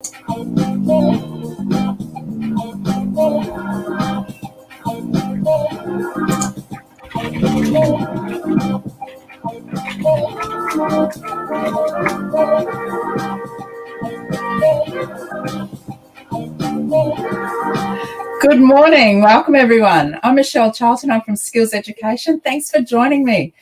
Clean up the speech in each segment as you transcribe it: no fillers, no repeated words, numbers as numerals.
Good morning. Welcome, everyone. I'm Michelle Charlton. I'm from Skills Education. Thanks for joining me.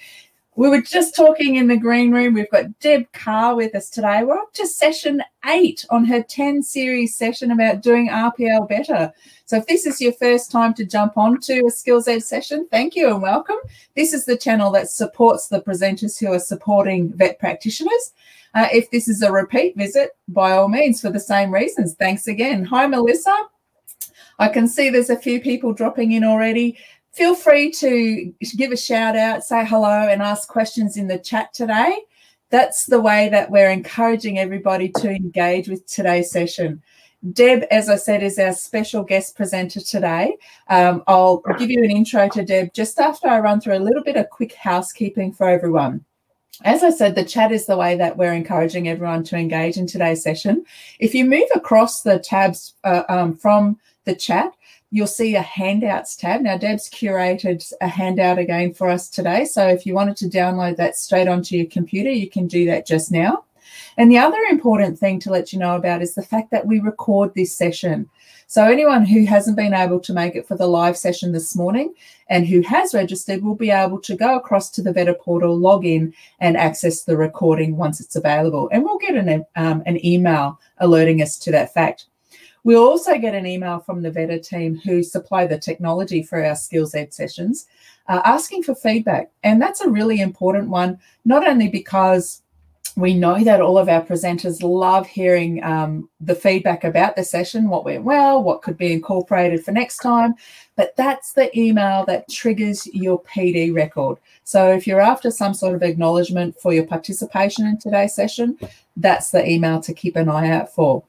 We were just talking in the green room. We've got Deb Carr with us today. We're up to session 8 on her 10 series session about doing RPL better. So if this is your first time to jump onto a Skills Ed session, thank you and welcome. This is the channel that supports the presenters who are supporting vet practitioners. If this is a repeat visit, by all means, for the same reasons. Thanks again. Hi, Melissa. I can see there's a few people dropping in already. Feel free to give a shout out, say hello and ask questions in the chat today. That's the way that we're encouraging everybody to engage with today's session. Deb, as I said, is our special guest presenter today. I'll give you an intro to Deb just after I run through a little bit of quick housekeeping for everyone. As I said, the chat is the way that we're encouraging everyone to engage in today's session. If you move across the tabs from the chat, you'll see a handouts tab. Now, Deb's curated a handout again for us today. So if you wanted to download that straight onto your computer, you can do that just now. And the other important thing to let you know about is the fact that we record this session. So anyone who hasn't been able to make it for the live session this morning and who has registered will be able to go across to the Vetter portal, log in and access the recording once it's available. And we'll get an email alerting us to that fact. We'll also get an email from the Vetter team who supply the technology for our Skills Ed sessions asking for feedback. And that's a really important one, not only because we know that all of our presenters love hearing the feedback about the session, what went well, what could be incorporated for next time, but that's the email that triggers your PD record. So if you're after some sort of acknowledgement for your participation in today's session, that's the email to keep an eye out for.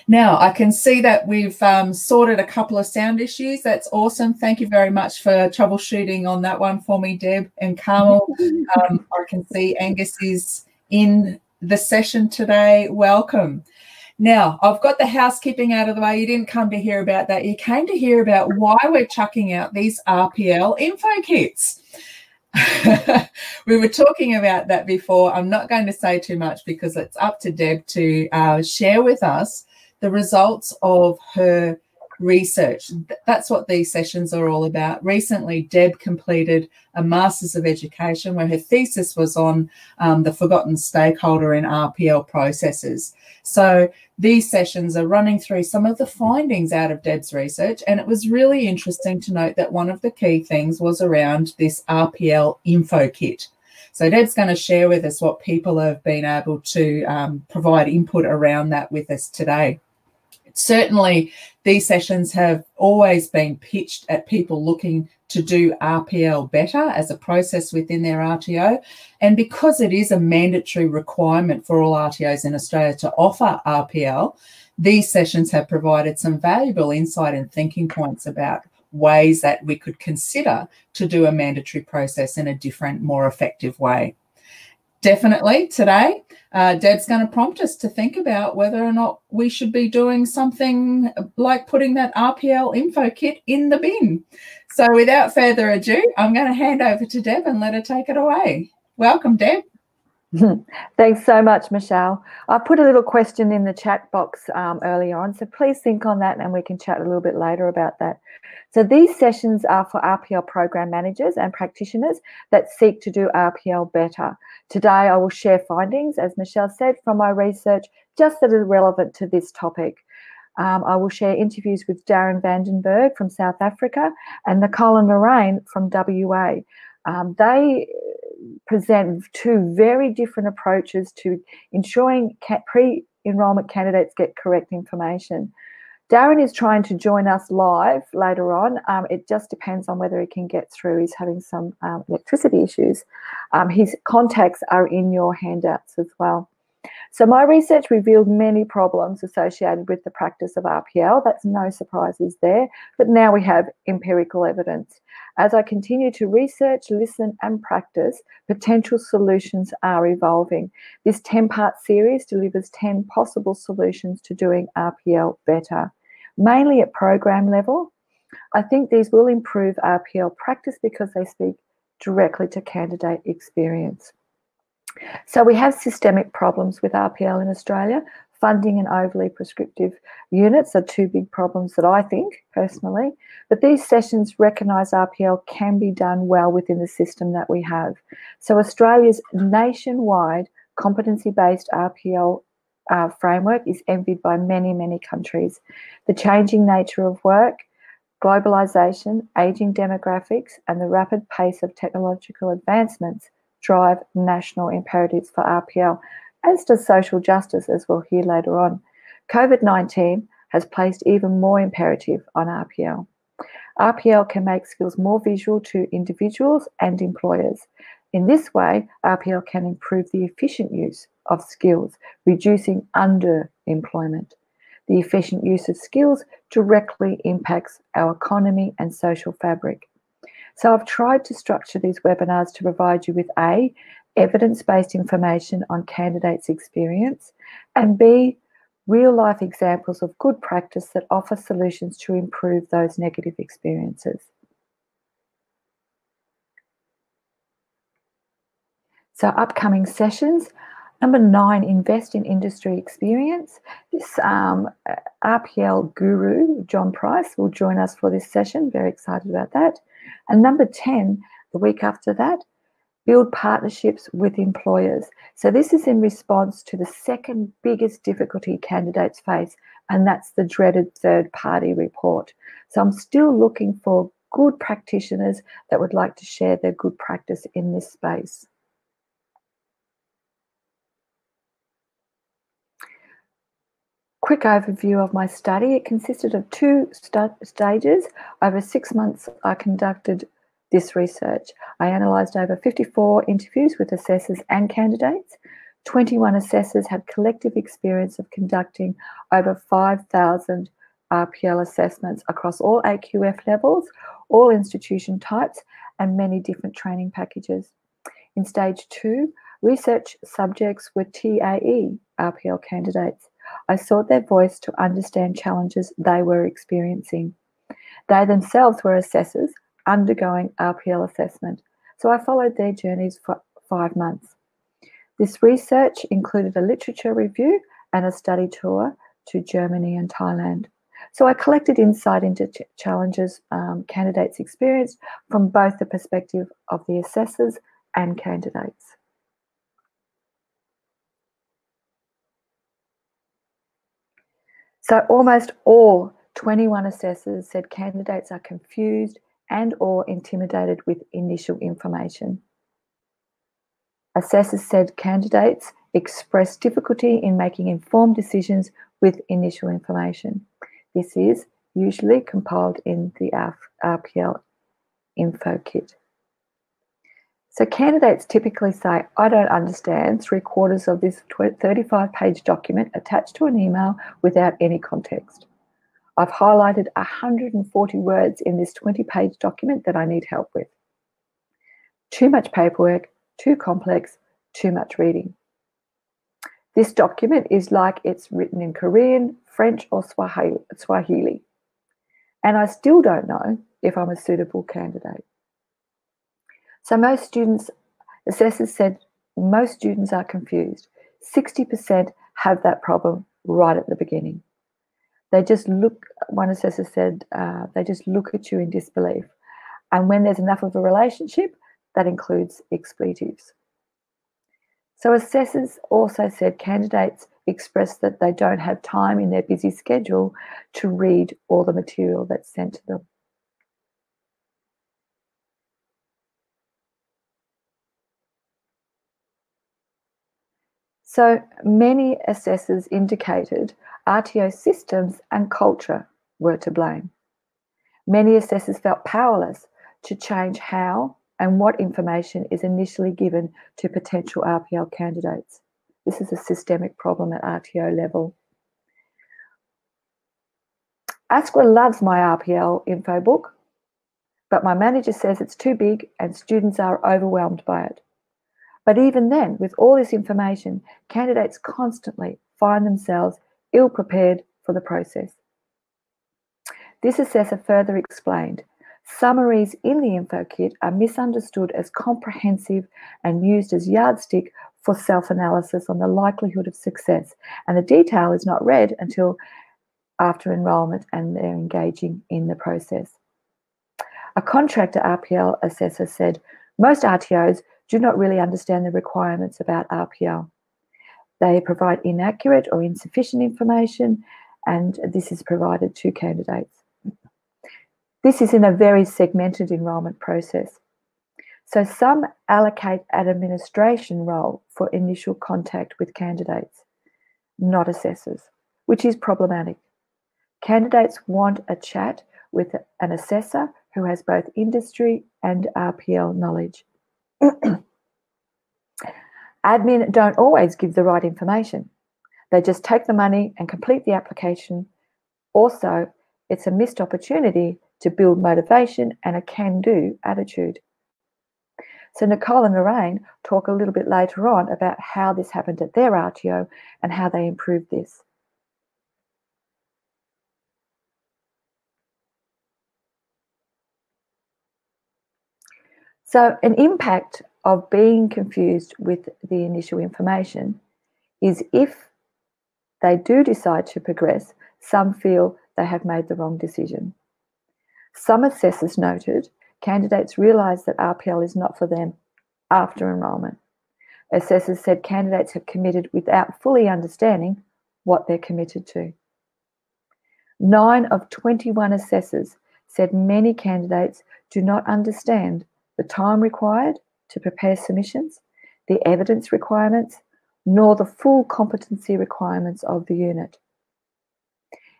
Now, I can see that we've sorted a couple of sound issues. That's awesome. Thank you very much for troubleshooting on that one for me, Deb and Carmel. I can see Angus is in the session today. Welcome. Now, I've got the housekeeping out of the way. You didn't come to hear about that. You came to hear about why we're chucking out these RPL info kits. We were talking about that before. I'm not going to say too much because it's up to Deb to share with us the results of her research. That's what these sessions are all about. Recently, Deb completed a Masters of Education where her thesis was on the forgotten stakeholder in RPL processes. So these sessions are running through some of the findings out of Deb's research, and it was really interesting to note that one of the key things was around this RPL info kit. So Deb's going to share with us what people have been able to provide input around that with us today. Certainly, these sessions have always been pitched at people looking to do RPL better as a process within their RTO. And because it is a mandatory requirement for all RTOs in Australia to offer RPL, these sessions have provided some valuable insight and thinking points about ways that we could consider to do a mandatory process in a different, more effective way. Definitely today, Deb's going to prompt us to think about whether or not we should be doing something like putting that RPL info kit in the bin. So without further ado, I'm going to hand over to Deb and let her take it away. Welcome, Deb. Thanks so much, Michelle. I put a little question in the chat box earlier on, so please think on that and we can chat a little bit later about that. So these sessions are for RPL program managers and practitioners that seek to do RPL better. Today I will share findings, as Michelle said, from my research just that are relevant to this topic. I will share interviews with Darryn Berg from South Africa and Nicole and Lorraine from WA. They present two very different approaches to ensuring pre-enrolment candidates get correct information. Darryn is trying to join us live later on. It just depends on whether he can get through. He's having some electricity issues. His contacts are in your handouts as well. So my research revealed many problems associated with the practice of RPL. That's no surprises there, but now we have empirical evidence. As I continue to research, listen and practice, potential solutions are evolving. This 10-part series delivers 10 possible solutions to doing RPL better, mainly at program level. I think these will improve RPL practice because they speak directly to candidate experience. So we have systemic problems with RPL in Australia. Funding and overly prescriptive units are two big problems that I think, personally. But these sessions recognise RPL can be done well within the system that we have. So Australia's nationwide competency-based RPL framework is envied by many, many countries. The changing nature of work, globalisation, ageing demographics, and the rapid pace of technological advancements drive national imperatives for RPL, as does social justice, as we'll hear later on. COVID-19 has placed even more imperative on RPL. RPL can make skills more visual to individuals and employers. In this way, RPL can improve the efficient use of skills, reducing underemployment. The efficient use of skills directly impacts our economy and social fabric. So I've tried to structure these webinars to provide you with A, evidence-based information on candidates' experience, and B, real-life examples of good practice that offer solutions to improve those negative experiences. So upcoming sessions. Number 9, invest in industry experience. This RPL guru, John Price, will join us for this session. Very excited about that. And number 10, the week after that, build partnerships with employers. So this is in response to the second biggest difficulty candidates face, and that's the dreaded third-party report. So I'm still looking for good practitioners that would like to share their good practice in this space. Quick overview of my study. It consisted of 2 stages. Over 6 months, I conducted this research. I analysed over 54 interviews with assessors and candidates. 21 assessors had collective experience of conducting over 5,000 RPL assessments across all AQF levels, all institution types, and many different training packages. In stage 2, research subjects were TAE RPL candidates. I sought their voice to understand challenges they were experiencing. They themselves were assessors undergoing RPL assessment, so I followed their journeys for 5 months. This research included a literature review and a study tour to Germany and Thailand. So I collected insight into challenges candidates experienced from both the perspective of the assessors and candidates. So almost all 21 assessors said candidates are confused and or intimidated with initial information. Assessors said candidates express difficulty in making informed decisions with initial information. This is usually compiled in the RPL info kit. So candidates typically say, I don't understand 3/4 of this 35-page document attached to an email without any context. I've highlighted 140 words in this 20-page document that I need help with. Too much paperwork, too complex, too much reading. This document is like it's written in Korean, French, or Swahili. And I still don't know if I'm a suitable candidate. So assessors said most students are confused. 60% have that problem right at the beginning. They just look, one assessor said, they just look at you in disbelief. And when there's enough of a relationship, that includes expletives. So assessors also said candidates express that they don't have time in their busy schedule to read all the material that's sent to them. So many assessors indicated RTO systems and culture were to blame. Many assessors felt powerless to change how and what information is initially given to potential RPL candidates. This is a systemic problem at RTO level. ASQA loves my RPL info book, but my manager says it's too big and students are overwhelmed by it. But even then, with all this information, candidates constantly find themselves ill-prepared for the process. This assessor further explained, summaries in the info kit are misunderstood as comprehensive and used as yardstick for self-analysis on the likelihood of success, and the detail is not read until after enrolment and they're engaging in the process. A contractor RPL assessor said, most RTOs do not really understand the requirements about RPL. They provide inaccurate or insufficient information, and this is provided to candidates. This is in a very segmented enrolment process. So some allocate an administration role for initial contact with candidates, not assessors, which is problematic. Candidates want a chat with an assessor who has both industry and RPL knowledge. Admin don't always give the right information. They just take the money and complete the application. Also, it's a missed opportunity to build motivation and a can-do attitude. So Nicole and Lorraine talk a little bit later on about how this happened at their RTO and how they improved this. So an impact of being confused with the initial information is if they do decide to progress, some feel they have made the wrong decision. Some assessors noted candidates realise that RPL is not for them after enrolment. Assessors said candidates have committed without fully understanding what they're committed to. 9 of 21 assessors said many candidates do not understand the time required to prepare submissions, the evidence requirements, nor the full competency requirements of the unit.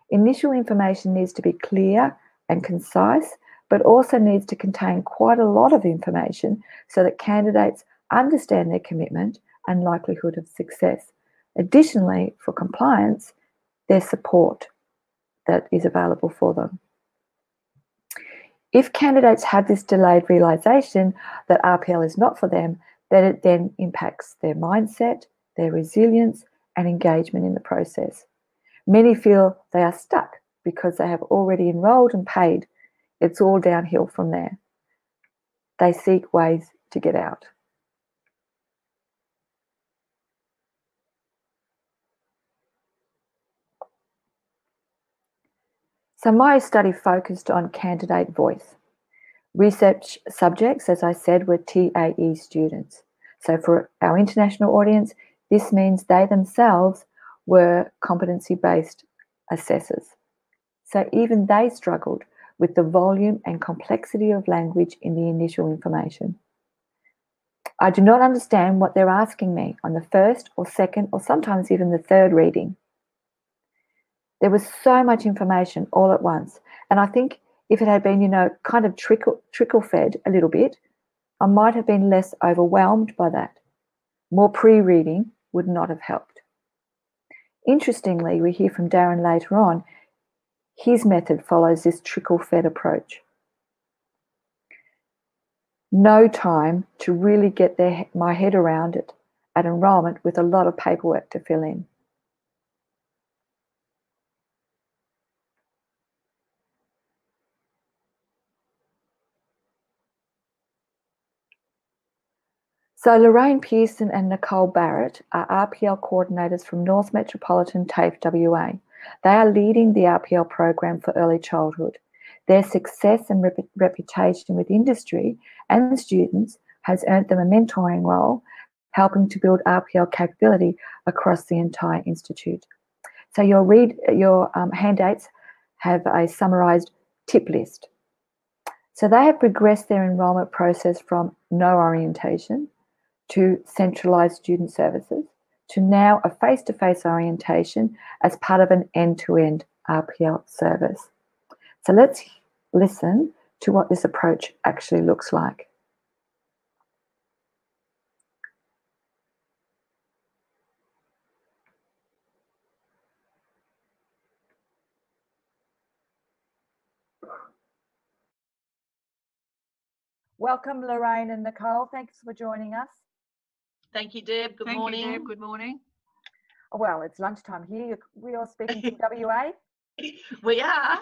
Initial information needs to be clear and concise, but also needs to contain quite a lot of information so that candidates understand their commitment and likelihood of success. Additionally, for compliance, there's support that is available for them. If candidates have this delayed realisation that RPL is not for them, then it then impacts their mindset, their resilience and engagement in the process. Many feel they are stuck because they have already enrolled and paid. It's all downhill from there. They seek ways to get out. So my study focused on candidate voice. Research subjects, as I said, were TAE students. So for our international audience, this means they themselves were competency-based assessors. So even they struggled with the volume and complexity of language in the initial information. I do not understand what they're asking me on the first or second or sometimes even the third reading. There was so much information all at once. And I think if it had been, kind of trickle-fed a little bit, I might have been less overwhelmed by that. More pre-reading would not have helped. Interestingly, we hear from Darryn later on, his method follows this trickle-fed approach. No time to really get my head around it at enrolment with a lot of paperwork to fill in. So Lorraine Pearson and Nicole Barret are RPL coordinators from North Metropolitan TAFE WA. They are leading the RPL program for early childhood. Their success and reputation with industry and students has earned them a mentoring role, helping to build RPL capability across the entire institute. So your handouts have a summarised tip list. So they have progressed their enrolment process from no orientation to centralised student services, to now a face-to-face orientation as part of an end-to-end RPL service. So let's listen to what this approach actually looks like. Welcome, Lorraine and Nicole. Thanks for joining us. Thank you, Deb. Good morning. Thank you, Deb. Good morning. Well, it's lunchtime here. We are speaking from WA. We are.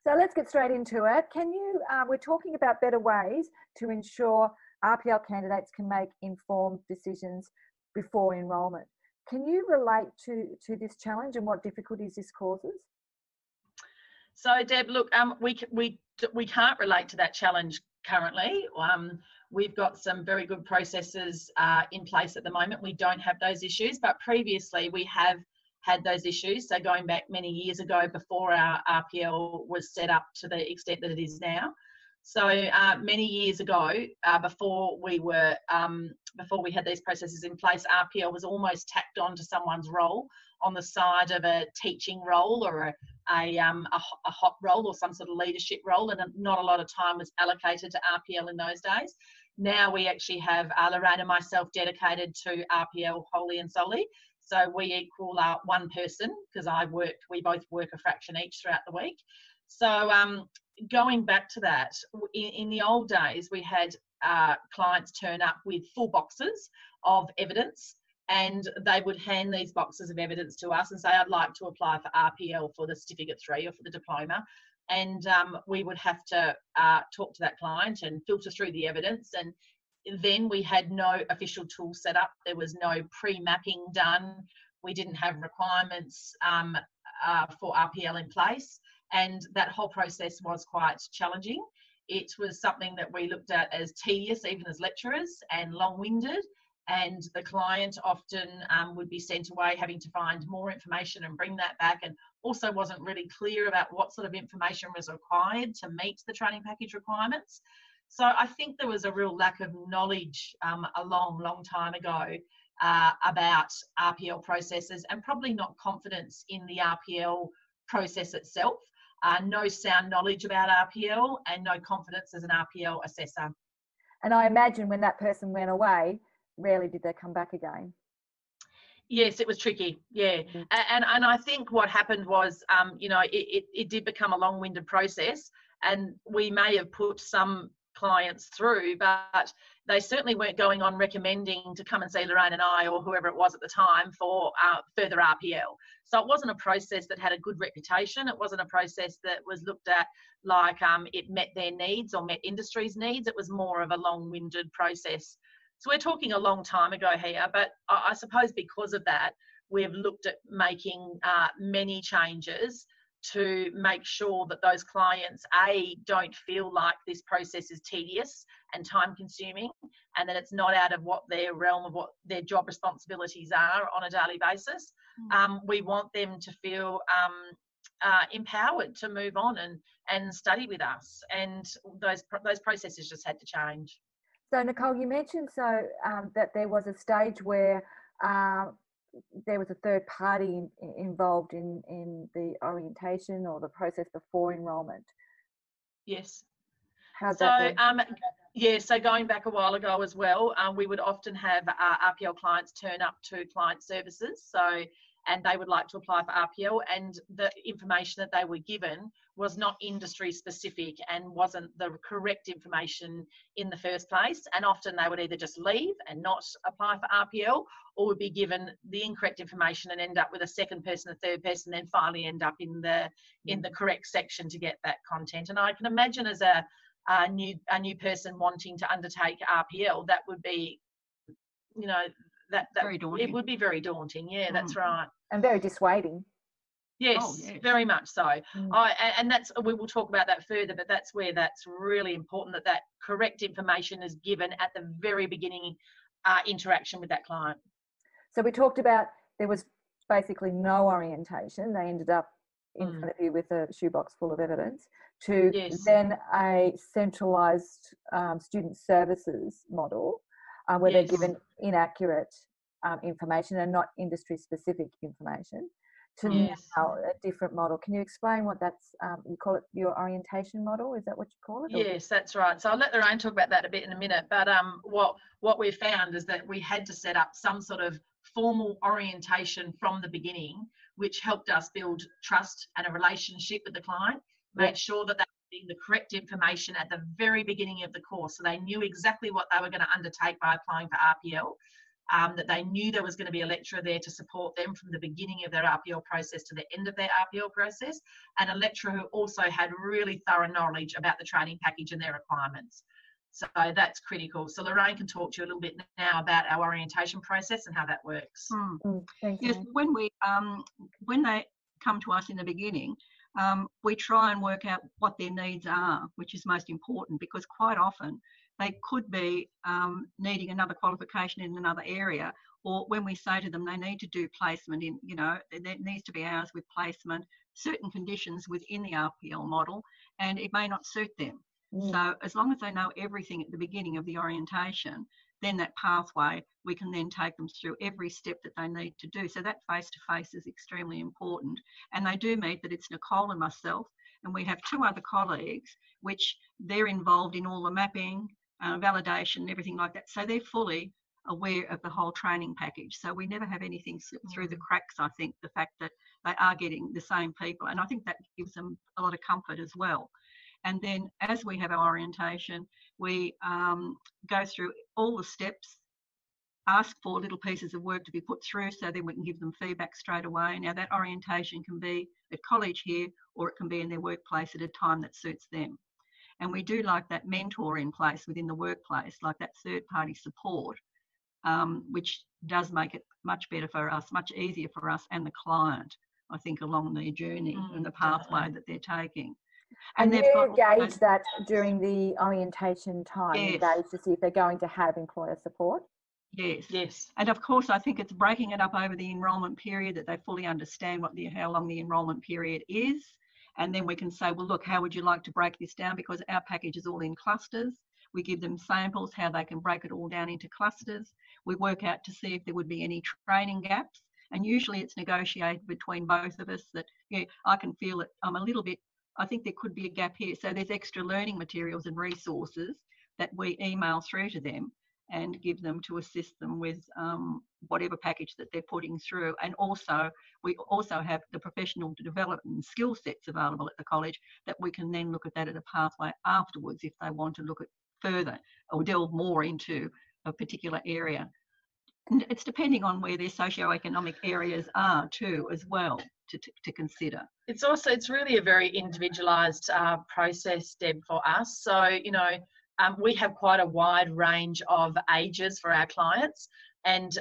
So let's get straight into it. Can you, we're talking about better ways to ensure RPL candidates can make informed decisions before enrolment. Can you relate to this challenge and what difficulties this causes? So, Deb, look, we can't relate to that challenge currently. We've got some very good processes in place at the moment. We don't have those issues, but previously we have had those issues. So going back many years ago, before our RPL was set up to the extent that it is now. So many years ago, before we had these processes in place, RPL was almost tacked on to someone's role on the side of a teaching role or a hot role or some sort of leadership role, and not a lot of time was allocated to RPL in those days. Now we actually have Lorraine and myself dedicated to RPL wholly and solely. So we equal one person, because we both work a fraction each throughout the week. So going back to that, in the old days, we had clients turn up with full boxes of evidence, and they would hand these boxes of evidence to us and say, I'd like to apply for RPL for the Certificate 3 or for the diploma. And we would have to talk to that client and filter through the evidence. And then we had no official tool set up. There was no pre-mapping done. We didn't have requirements for RPL in place. And that whole process was quite challenging. It was something that we looked at as tedious, even as lecturers, and long-winded. And the client often would be sent away having to find more information and bring that back, and also wasn't really clear about what sort of information was required to meet the training package requirements. So I think there was a real lack of knowledge a long time ago about RPL processes, and probably not confidence in the RPL process itself. No sound knowledge about RPL and no confidence as an RPL assessor. And I imagine when that person went away, rarely did they come back again. Yes, it was tricky. Yeah. And I think what happened was, it did become a long-winded process, and we may have put some clients through, but they certainly weren't going on recommending to come and see Lorraine and I, or whoever it was at the time, for further RPL. So it wasn't a process that had a good reputation. It wasn't a process that was looked at like it met their needs or met industry's needs. It was more of a long-winded process. So we're talking a long time ago here, but I suppose because of that, we've looked at making many changes to make sure that those clients, don't feel like this process is tedious and time consuming, and that it's not out of what their realm of what their job responsibilities are on a daily basis. We want them to feel empowered to move on and study with us, and those processes just had to change. So Nicole, you mentioned that there was a stage where there was a third party involved in the orientation or the process before enrolment. Yes. How's that? So going back a while ago as well, we would often have RPL clients turn up to client services. And they would like to apply for RPL, and the information that they were given was not industry specific and wasn't the correct information in the first place. And often they would either just leave and not apply for RPL, or would be given the incorrect information and end up with a second person, a third person, then finally end up in the correct section to get that content. And I can imagine as a new person wanting to undertake RPL, that would be, that very daunting. It would be very daunting. Yeah, that's right. And very dissuading. Yes, very much so. And we will talk about that further, but that's where that's really important, that correct information is given at the very beginning interaction with that client. So we talked about there was basically no orientation. They ended up in front of you with a shoebox full of evidence, to then a centralised student services model where they're given inaccurate information and not industry-specific information, to now a different model. Can you explain what that's, you call it your orientation model? Is that what you call it? Yes, that's right. So I'll let Lorraine talk about that a bit in a minute. But what we've found is that we had to set up some sort of formal orientation from the beginning, which helped us build trust and a relationship with the client, make sure that they the correct information at the very beginning of the course. So they knew exactly what they were going to undertake by applying for RPL, that they knew there was going to be a lecturer there to support them from the beginning of their RPL process to the end of their RPL process, and a lecturer who also had really thorough knowledge about the training package and their requirements. So that's critical. So Lorraine can talk to you a little bit now about our orientation process and how that works. Yes, when they come to us in the beginning, we try and work out what their needs are, which is most important, because quite often they could be needing another qualification in another area, or when we say to them they need to do placement in, you know, there needs to be hours with placement, certain conditions within the RPL model, and it may not suit them. So as long as they know everything at the beginning of the orientation, then that pathway, we can then take them through every step that they need to do. So that face-to-face is extremely important. And they do meet that it's Nicole and myself, and we have 2 other colleagues, which they're involved in all the mapping, validation, everything like that. So they're fully aware of the whole training package. So we never have anything slip through the cracks, I think, the fact that they are getting the same people. And I think that gives them a lot of comfort as well. And then as we have our orientation, we go through all the steps, ask for little pieces of work to be put through, so then we can give them feedback straight away. Now that orientation can be at college here, or it can be in their workplace at a time that suits them. And we do like that mentor in place within the workplace, like that third-party support, which does make it much better for us, much easier for us and the client, I think, along their journey and the pathway that they're taking. And you engage that during the orientation time, engage to see if they're going to have employer support? Yes. And of course, I think it's breaking it up over the enrolment period, that they fully understand how long the enrolment period is. And then we can say, well, look, how would you like to break this down? Because our package is all in clusters. We give them samples, how they can break it all down into clusters. We work out to see if there would be any training gaps. And usually it's negotiated between both of us that, yeah, I can feel that I'm a little bit, I think there could be a gap here. So there's extra learning materials and resources that we email through to them and give them to assist them with whatever package that they're putting through. And also, we also have the professional development and skill sets available at the college that we can then look at that at a pathway afterwards if they want to look at further or delve more into a particular area. And it's depending on where their socioeconomic areas are too, as well, to consider. It's really a very individualised process, Deb, for us. So, you know, we have quite a wide range of ages for our clients, and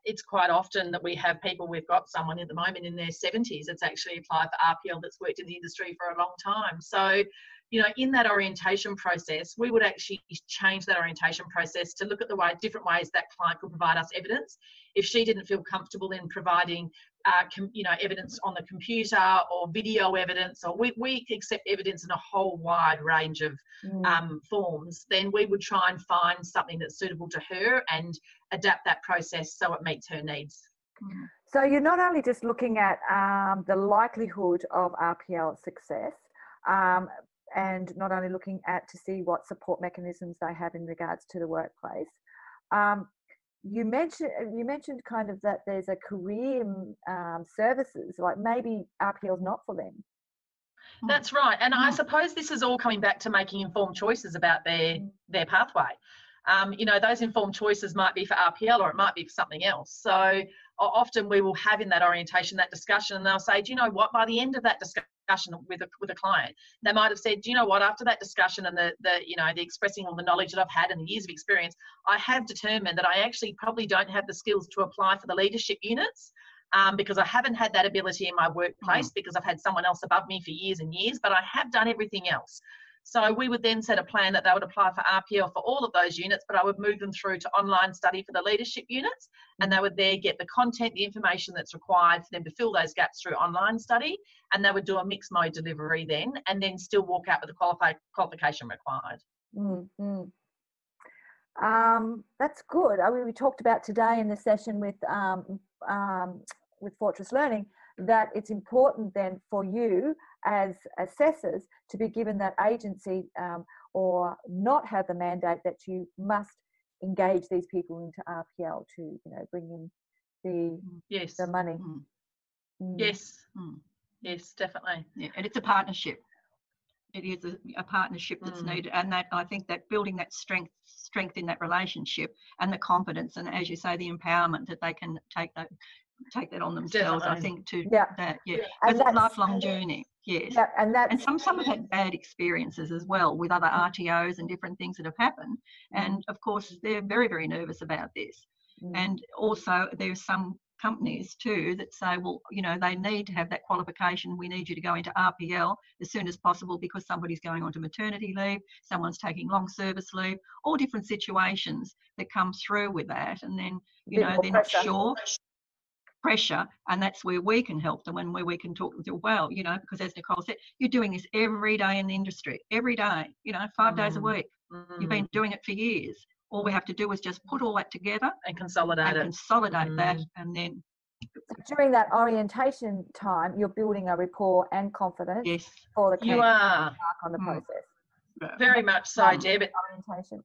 it's quite often that we have people, we've got someone at the moment in their 70s that's actually applied for RPL that's worked in the industry for a long time. So, you know, in that orientation process, we would actually change that orientation process to look at the different ways that client could provide us evidence. If she didn't feel comfortable in providing, you know, evidence on the computer or video evidence, or we accept evidence in a whole wide range of forms, then we would try and find something that's suitable to her and adapt that process so it meets her needs. So you're not only just looking at the likelihood of RPL success, and not only looking at to see what support mechanisms they have in regards to the workplace. You mentioned kind of that there's a career services, like maybe RPL is not for them. That's right. And I suppose this is all coming back to making informed choices about their pathway. You know, those informed choices might be for RPL or it might be for something else. So often we will have in that orientation, that discussion, and they'll say, do you know what, by the end of that discussion with a client, they might have said, do you know what, after that discussion and the you know, the expressing all the knowledge that I've had and the years of experience, I have determined that I actually probably don't have the skills to apply for the leadership units, because I haven't had that ability in my workplace because I've had someone else above me for years and years, but I have done everything else. So we would then set a plan that they would apply for RPL for all of those units, but I would move them through to online study for the leadership units, and they would there get the content, the information that's required for them to fill those gaps through online study, and they would do a mixed mode delivery then, and then still walk out with the qualification required. That's good. I mean, we talked about today in the session with Fortress Learning that it's important then for you as assessors to be given that agency or not have the mandate that you must engage these people into RPL to, you know, bring in the money. Yes, yes, definitely. Yeah, and it's a partnership. It is a partnership that's needed, and that I think that building that strength in that relationship and the confidence, and as you say, the empowerment that they can take that on themselves. Definitely. I think to that, and it's a lifelong journey. Yes, and some have had bad experiences as well with other RTOs and different things that have happened, and of course they're very, very nervous about this. And also there's some companies too that say, well, you know, they need to have that qualification. We need you to go into RPL as soon as possible because somebody's going on to maternity leave, someone's taking long service leave, all different situations that come through with that. And then, you know, they're not sure. Pressure, and that's where we can help them, and where we can talk them, well, you know, because as Nicole said, you're doing this every day in the industry, every day, you know, 5 days a week. You've been doing it for years. All we have to do is just put all that together and consolidate that, and then during that orientation time, you're building a rapport and confidence for the candidate you are on the process. very much so, Deb. Orientation.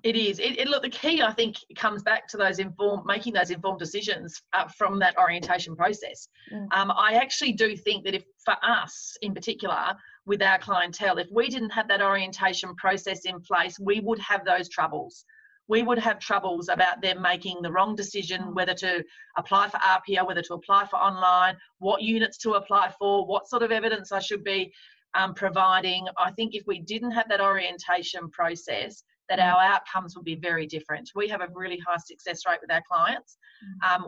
It is. Look, the key, I think, comes back to those making those informed decisions from that orientation process. I actually do think that if, for us in particular, with our clientele, if we didn't have that orientation process in place, we would have those troubles. We would have troubles about them making the wrong decision, whether to apply for RPL, whether to apply for online, what units to apply for, what sort of evidence I should be providing. I think if we didn't have that orientation process, that our outcomes would be very different. We have a really high success rate with our clients.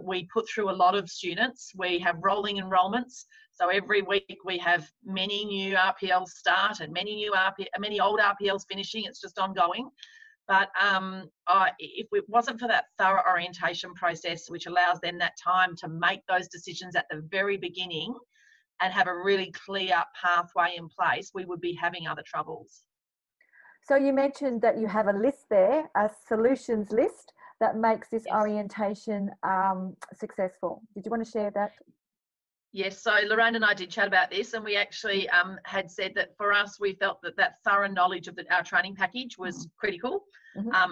We put through a lot of students. We have rolling enrolments. So every week we have many new RPLs start and many old RPLs finishing. It's just ongoing. But if it wasn't for that thorough orientation process, which allows them that time to make those decisions at the very beginning and have a really clear pathway in place, we would be having other troubles. So you mentioned that you have a list there, a solutions list that makes this orientation successful. Did you want to share that? Yes, so Lorraine and I did chat about this, and we actually had said that for us, we felt that thorough knowledge of our training package was critical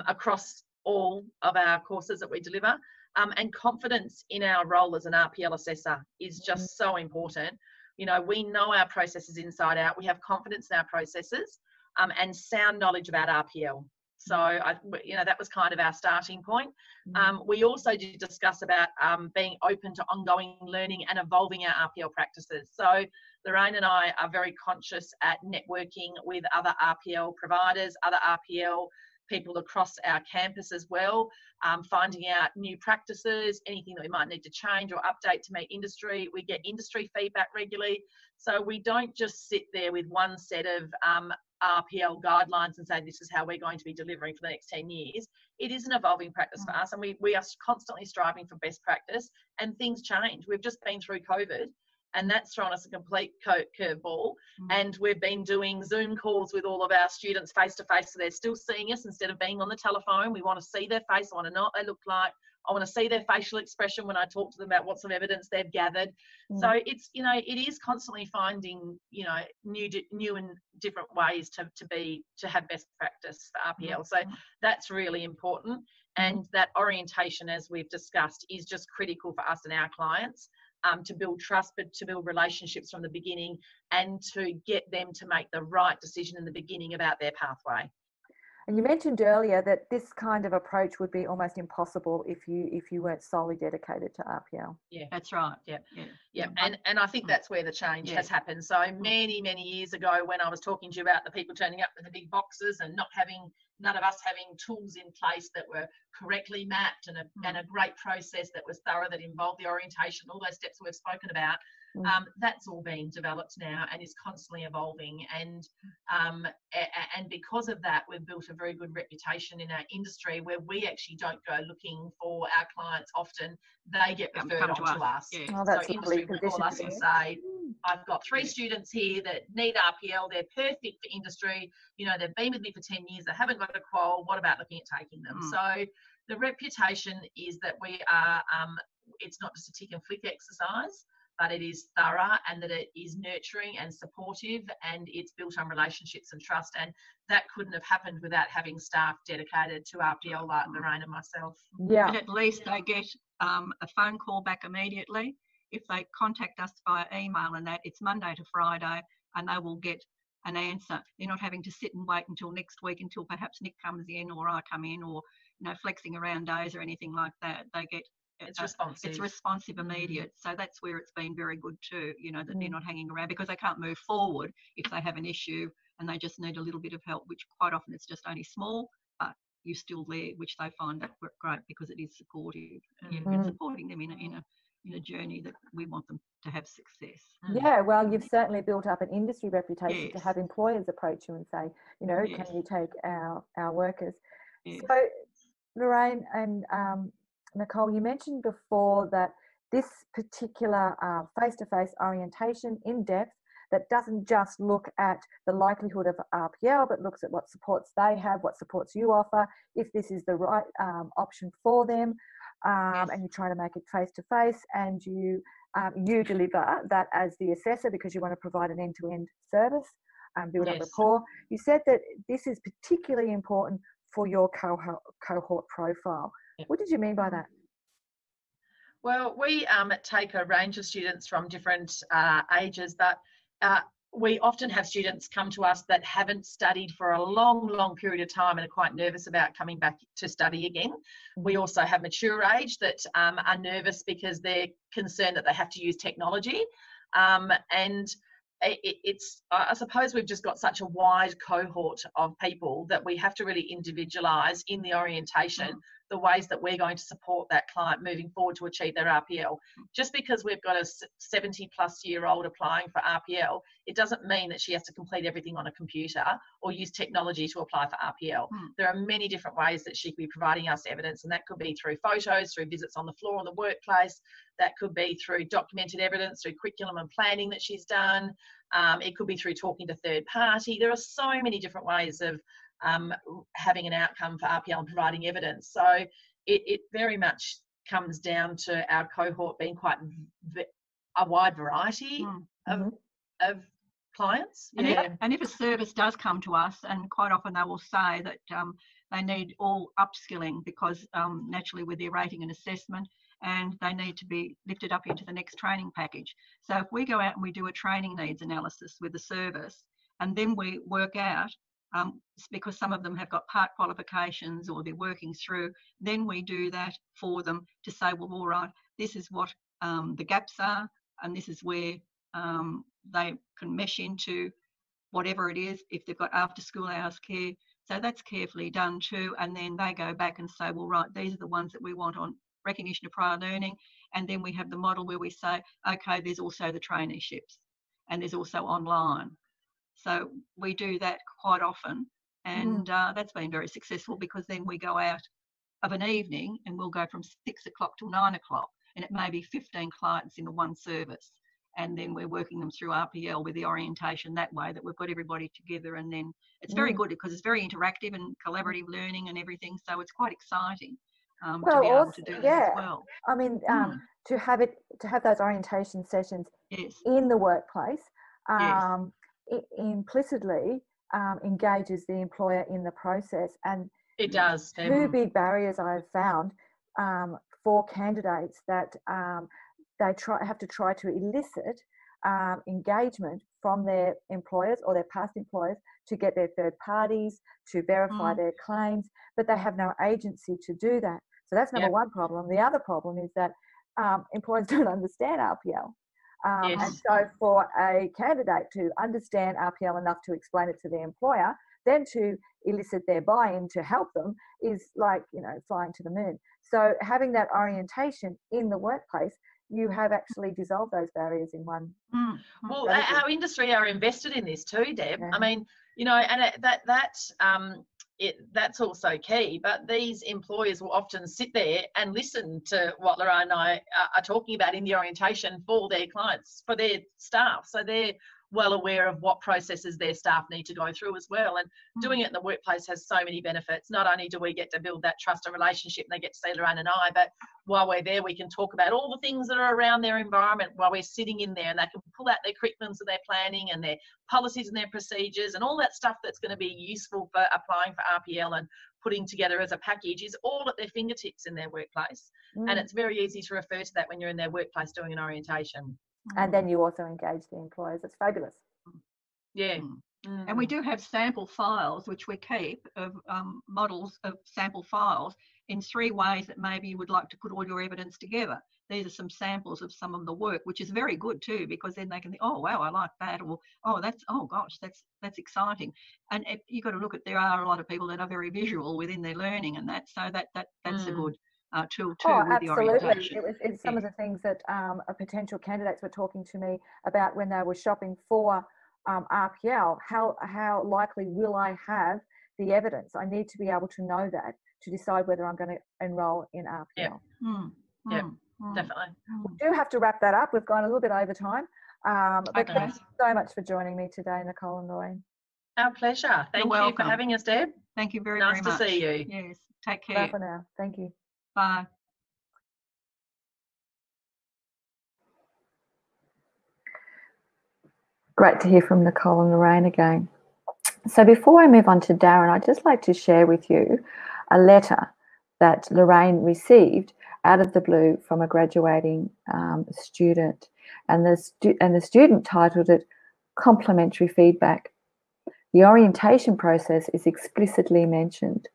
across all of our courses that we deliver, and confidence in our role as an RPL assessor is just so important. You know, we know our processes inside out. We have confidence in our processes. And sound knowledge about RPL. So, that was kind of our starting point. We also did discuss about being open to ongoing learning and evolving our RPL practices. So, Lorraine and I are very conscious at networking with other RPL providers, other RPL people across our campus as well, finding out new practices, anything that we might need to change or update to meet industry. We get industry feedback regularly. So we don't just sit there with one set of RPL guidelines and say this is how we're going to be delivering for the next 10 years. It is an evolving practice for us, and we are constantly striving for best practice, and things change. We've just been through COVID, and that's thrown us a complete curveball. And we've been doing Zoom calls with all of our students face to face, so they're still seeing us instead of being on the telephone. We want to see their face. I want to know what they look like. I want to see their facial expression when I talk to them about what sort of evidence they've gathered. So it's, it is constantly finding, new and different ways to have best practice for RPL. So that's really important. And that orientation, as we've discussed, is just critical for us and our clients. To build trust, but to build relationships from the beginning, and to get them to make the right decision in the beginning about their pathway. And you mentioned earlier that this kind of approach would be almost impossible if you weren't solely dedicated to RPL. Yeah, that's right. Yeah. And I think that's where the change has happened. So many years ago, when I was talking to you about the people turning up with the big boxes and none of us having tools in place that were correctly mapped, and a great process that was thorough, that involved the orientation, all those steps we've spoken about, that's all being developed now and is constantly evolving. And because of that, we've built a very good reputation in our industry, where we actually don't go looking for our clients often. They get referred on to us. Yeah. Oh, that's so industry will call us and say, I've got 3 students here that need RPL. They're perfect for industry. They've been with me for 10 years. They haven't got a qual. What about looking at taking them? So the reputation is that we are, it's not just a tick and flick exercise, but it is thorough, and that it is nurturing and supportive, and it's built on relationships and trust. And that couldn't have happened without having staff dedicated to RPL like Lorraine and myself. Yeah. And at least they get a phone call back immediately. If they contact us via email, and that, it's Monday to Friday, and they will get an answer. They're not having to sit and wait until next week, until perhaps Nick comes in or I come in, or flexing around days or anything like that. They get it's responsive. It's responsive, immediate. So that's where it's been very good too. That they're not hanging around because they can't move forward if they have an issue and they just need a little bit of help, which quite often it's just only small, but you're still there, which they find that great because it is supportive and supporting them in a journey that we want them to have success. Yeah, well, you've certainly built up an industry reputation to have employers approach you and say, can you take our workers? Yes. So, Lorraine and Nicole, you mentioned before that this particular face-to-face orientation in depth that doesn't just look at the likelihood of RPL, but looks at what supports they have, what supports you offer, if this is the right option for them, and you try to make it face-to-face, and you deliver that as the assessor because you want to provide an end-to-end service, build up rapport. You said that this is particularly important for your cohort profile. What did you mean by that? Well, we take a range of students from different ages, but we often have students come to us that haven't studied for a long, long period of time and are quite nervous about coming back to study again. We also have mature age that are nervous because they're concerned that they have to use technology. And I suppose we've just got such a wide cohort of people that we have to really individualise in the orientation the ways that we're going to support that client moving forward to achieve their RPL. Just because we've got a 70-plus-year-old applying for RPL, it doesn't mean that she has to complete everything on a computer or use technology to apply for RPL. There are many different ways that she could be providing us evidence, and that could be through photos, through visits on the floor in the workplace. That could be through documented evidence, through curriculum and planning that she's done. It could be through talking to third party. There are so many different ways of having an outcome for RPL and providing evidence. So it very much comes down to our cohort being quite a wide variety of clients. And if a service does come to us, and quite often they will say that they need all upskilling because naturally with their rating and assessment, and they need to be lifted up into the next training package. So if we go out and we do a training needs analysis with the service, and then we work out, because some of them have got part qualifications or they're working through, then we do that for them to say, well, all right, this is what the gaps are, and this is where they can mesh into whatever it is, if they've got after school hours care. So that's carefully done too. And then they go back and say, well, right, these are the ones that we want on recognition of prior learning. And then we have the model where we say, okay, there's also the traineeships and there's also online. So we do that quite often, and that's been very successful because then we go out of an evening and we'll go from 6 o'clock till 9 o'clock, and it may be 15 clients in the one service, and then we're working them through RPL with the orientation that way, that we've got everybody together, and then it's very good because it's very interactive and collaborative learning and everything, so it's quite exciting to be able to do that as well. I mean, to have those orientation sessions in the workplace. It implicitly engages the employer in the process, and it does. Two big barriers I've found for candidates that they have to try to elicit engagement from their employers or their past employers to get their third parties to verify their claims, but they have no agency to do that. So that's number one problem. The other problem is that employers don't understand RPL. And so for a candidate to understand RPL enough to explain it to the employer, then to elicit their buy-in to help them is like, flying to the moon. So having that orientation in the workplace, you have actually dissolved those barriers in one. Well, our industry are invested in this too, Deb. I mean, and that's also key, but these employers will often sit there and listen to what Lorraine and I are talking about in the orientation for their clients, for their staff. So they're well aware of what processes their staff need to go through as well. And doing it in the workplace has so many benefits. Not only do we get to build that trust and relationship, and they get to see Lorraine and I, but while we're there, we can talk about all the things that are around their environment while we're sitting in there, and they can pull out their curriculums and their planning and their policies and their procedures and all that stuff that's going to be useful for applying for RPL and putting together as a package is all at their fingertips in their workplace. And it's very easy to refer to that when you're in their workplace doing an orientation. And then you also engage the employers. It's fabulous. Yeah. And we do have sample files, which we keep of models of sample files in 3 ways that maybe you would like to put all your evidence together. These are some samples of some of the work, which is very good too, because then they can think, oh, wow, I like that. Or, oh, oh gosh, that's exciting. And you've got to look at, there are a lot of people that are very visual within their learning and that. So that's a good tool too with the orientation. It's some of the things that potential candidates were talking to me about when they were shopping for RPL. How likely will I have the evidence? I need to be able to know that to decide whether I'm going to enrol in RPL. Yeah, definitely. We do have to wrap that up. We've gone a little bit over time. But thanks so much for joining me today, Nicole and Lorraine. Our pleasure. Thank you for having us, Deb. Thank you very much. Nice to see you. Yes. Take care. Bye for now. Thank you. Bye. Great to hear from Nicole and Lorraine again. So before I move on to Darryn, I'd just like to share with you a letter that Lorraine received out of the blue from a graduating student. And the student titled it Complimentary Feedback. The orientation process is explicitly mentioned.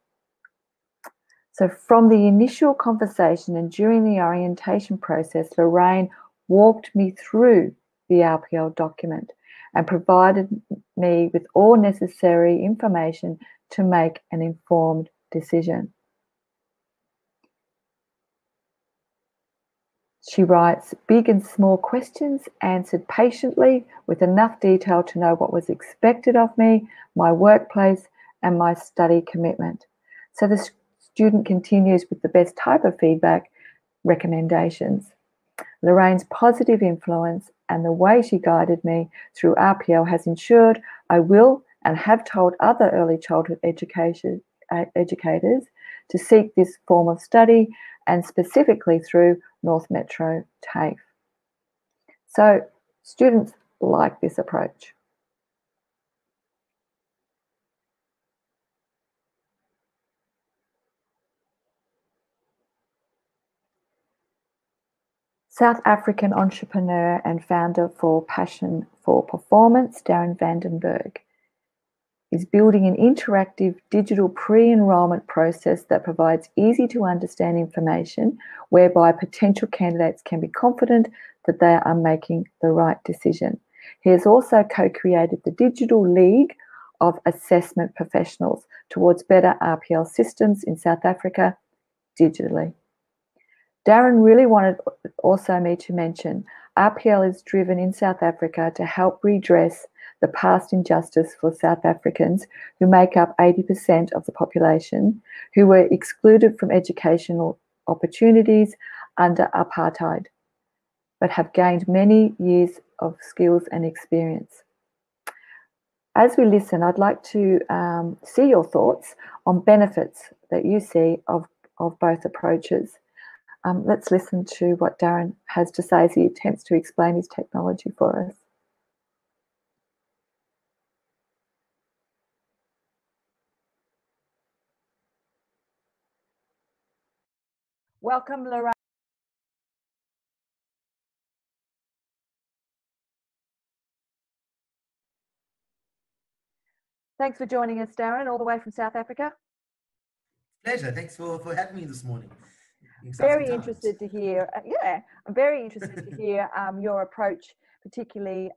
So from the initial conversation and during the orientation process, Lorraine walked me through the RPL document and provided me with all necessary information to make an informed decision. She writes, big and small questions answered patiently with enough detail to know what was expected of me, my workplace, and my study commitment. So the student continues with the best type of feedback, recommendations. Lorraine's positive influence and the way she guided me through RPL has ensured I will and have told other early childhood educators to seek this form of study, and specifically through North Metro TAFE. So students like this approach. South African entrepreneur and founder for Passion for Performance, Darryn Berg, is building an interactive digital pre-enrolment process that provides easy to understand information whereby potential candidates can be confident that they are making the right decision. He has also co-created the Digital League of Assessment Professionals towards better RPL systems in South Africa digitally. Darryn really wanted also me to mention RPL is driven in South Africa to help redress the past injustice for South Africans who make up 80% of the population, who were excluded from educational opportunities under apartheid, but have gained many years of skills and experience. As we listen, I'd like to see your thoughts on benefits that you see of both approaches. Let's listen to what Darryn has to say as he attempts to explain his technology for us. Welcome, Lorraine. Thanks for joining us, Darryn, all the way from South Africa. Pleasure. Thanks for having me this morning. Very interested to hear, I'm very interested to hear your approach, particularly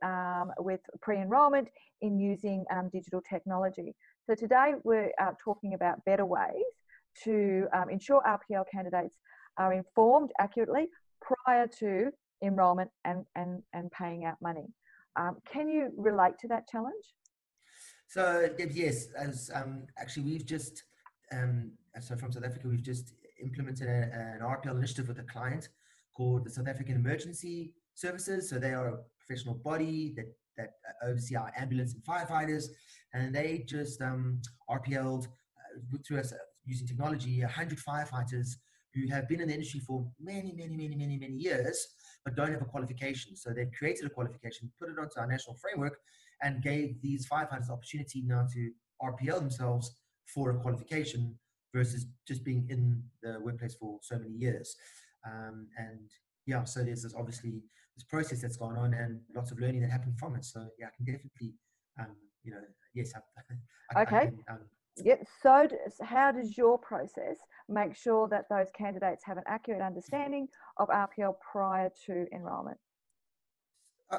with pre-enrolment in using digital technology. So today we're talking about better ways to ensure RPL candidates are informed accurately prior to enrolment and paying out money. Can you relate to that challenge? So yes, as actually we've just so from South Africa we've just implemented an RPL initiative with a client called the South African Emergency Services. So they are a professional body that oversee our ambulance and firefighters, and they just RPL'd through us using technology 100 firefighters who have been in the industry for many years but don't have a qualification. So they've created a qualification, put it onto our national framework, and gave these firefighters the opportunity now to RPL themselves for a qualification versus just being in the workplace for so many years. And yeah, so there's this obviously this process that's gone on and lots of learning that happened from it. So yeah, I can definitely you know, yes. Okay. Yep. So how does your process make sure that those candidates have an accurate understanding of RPL prior to enrolment?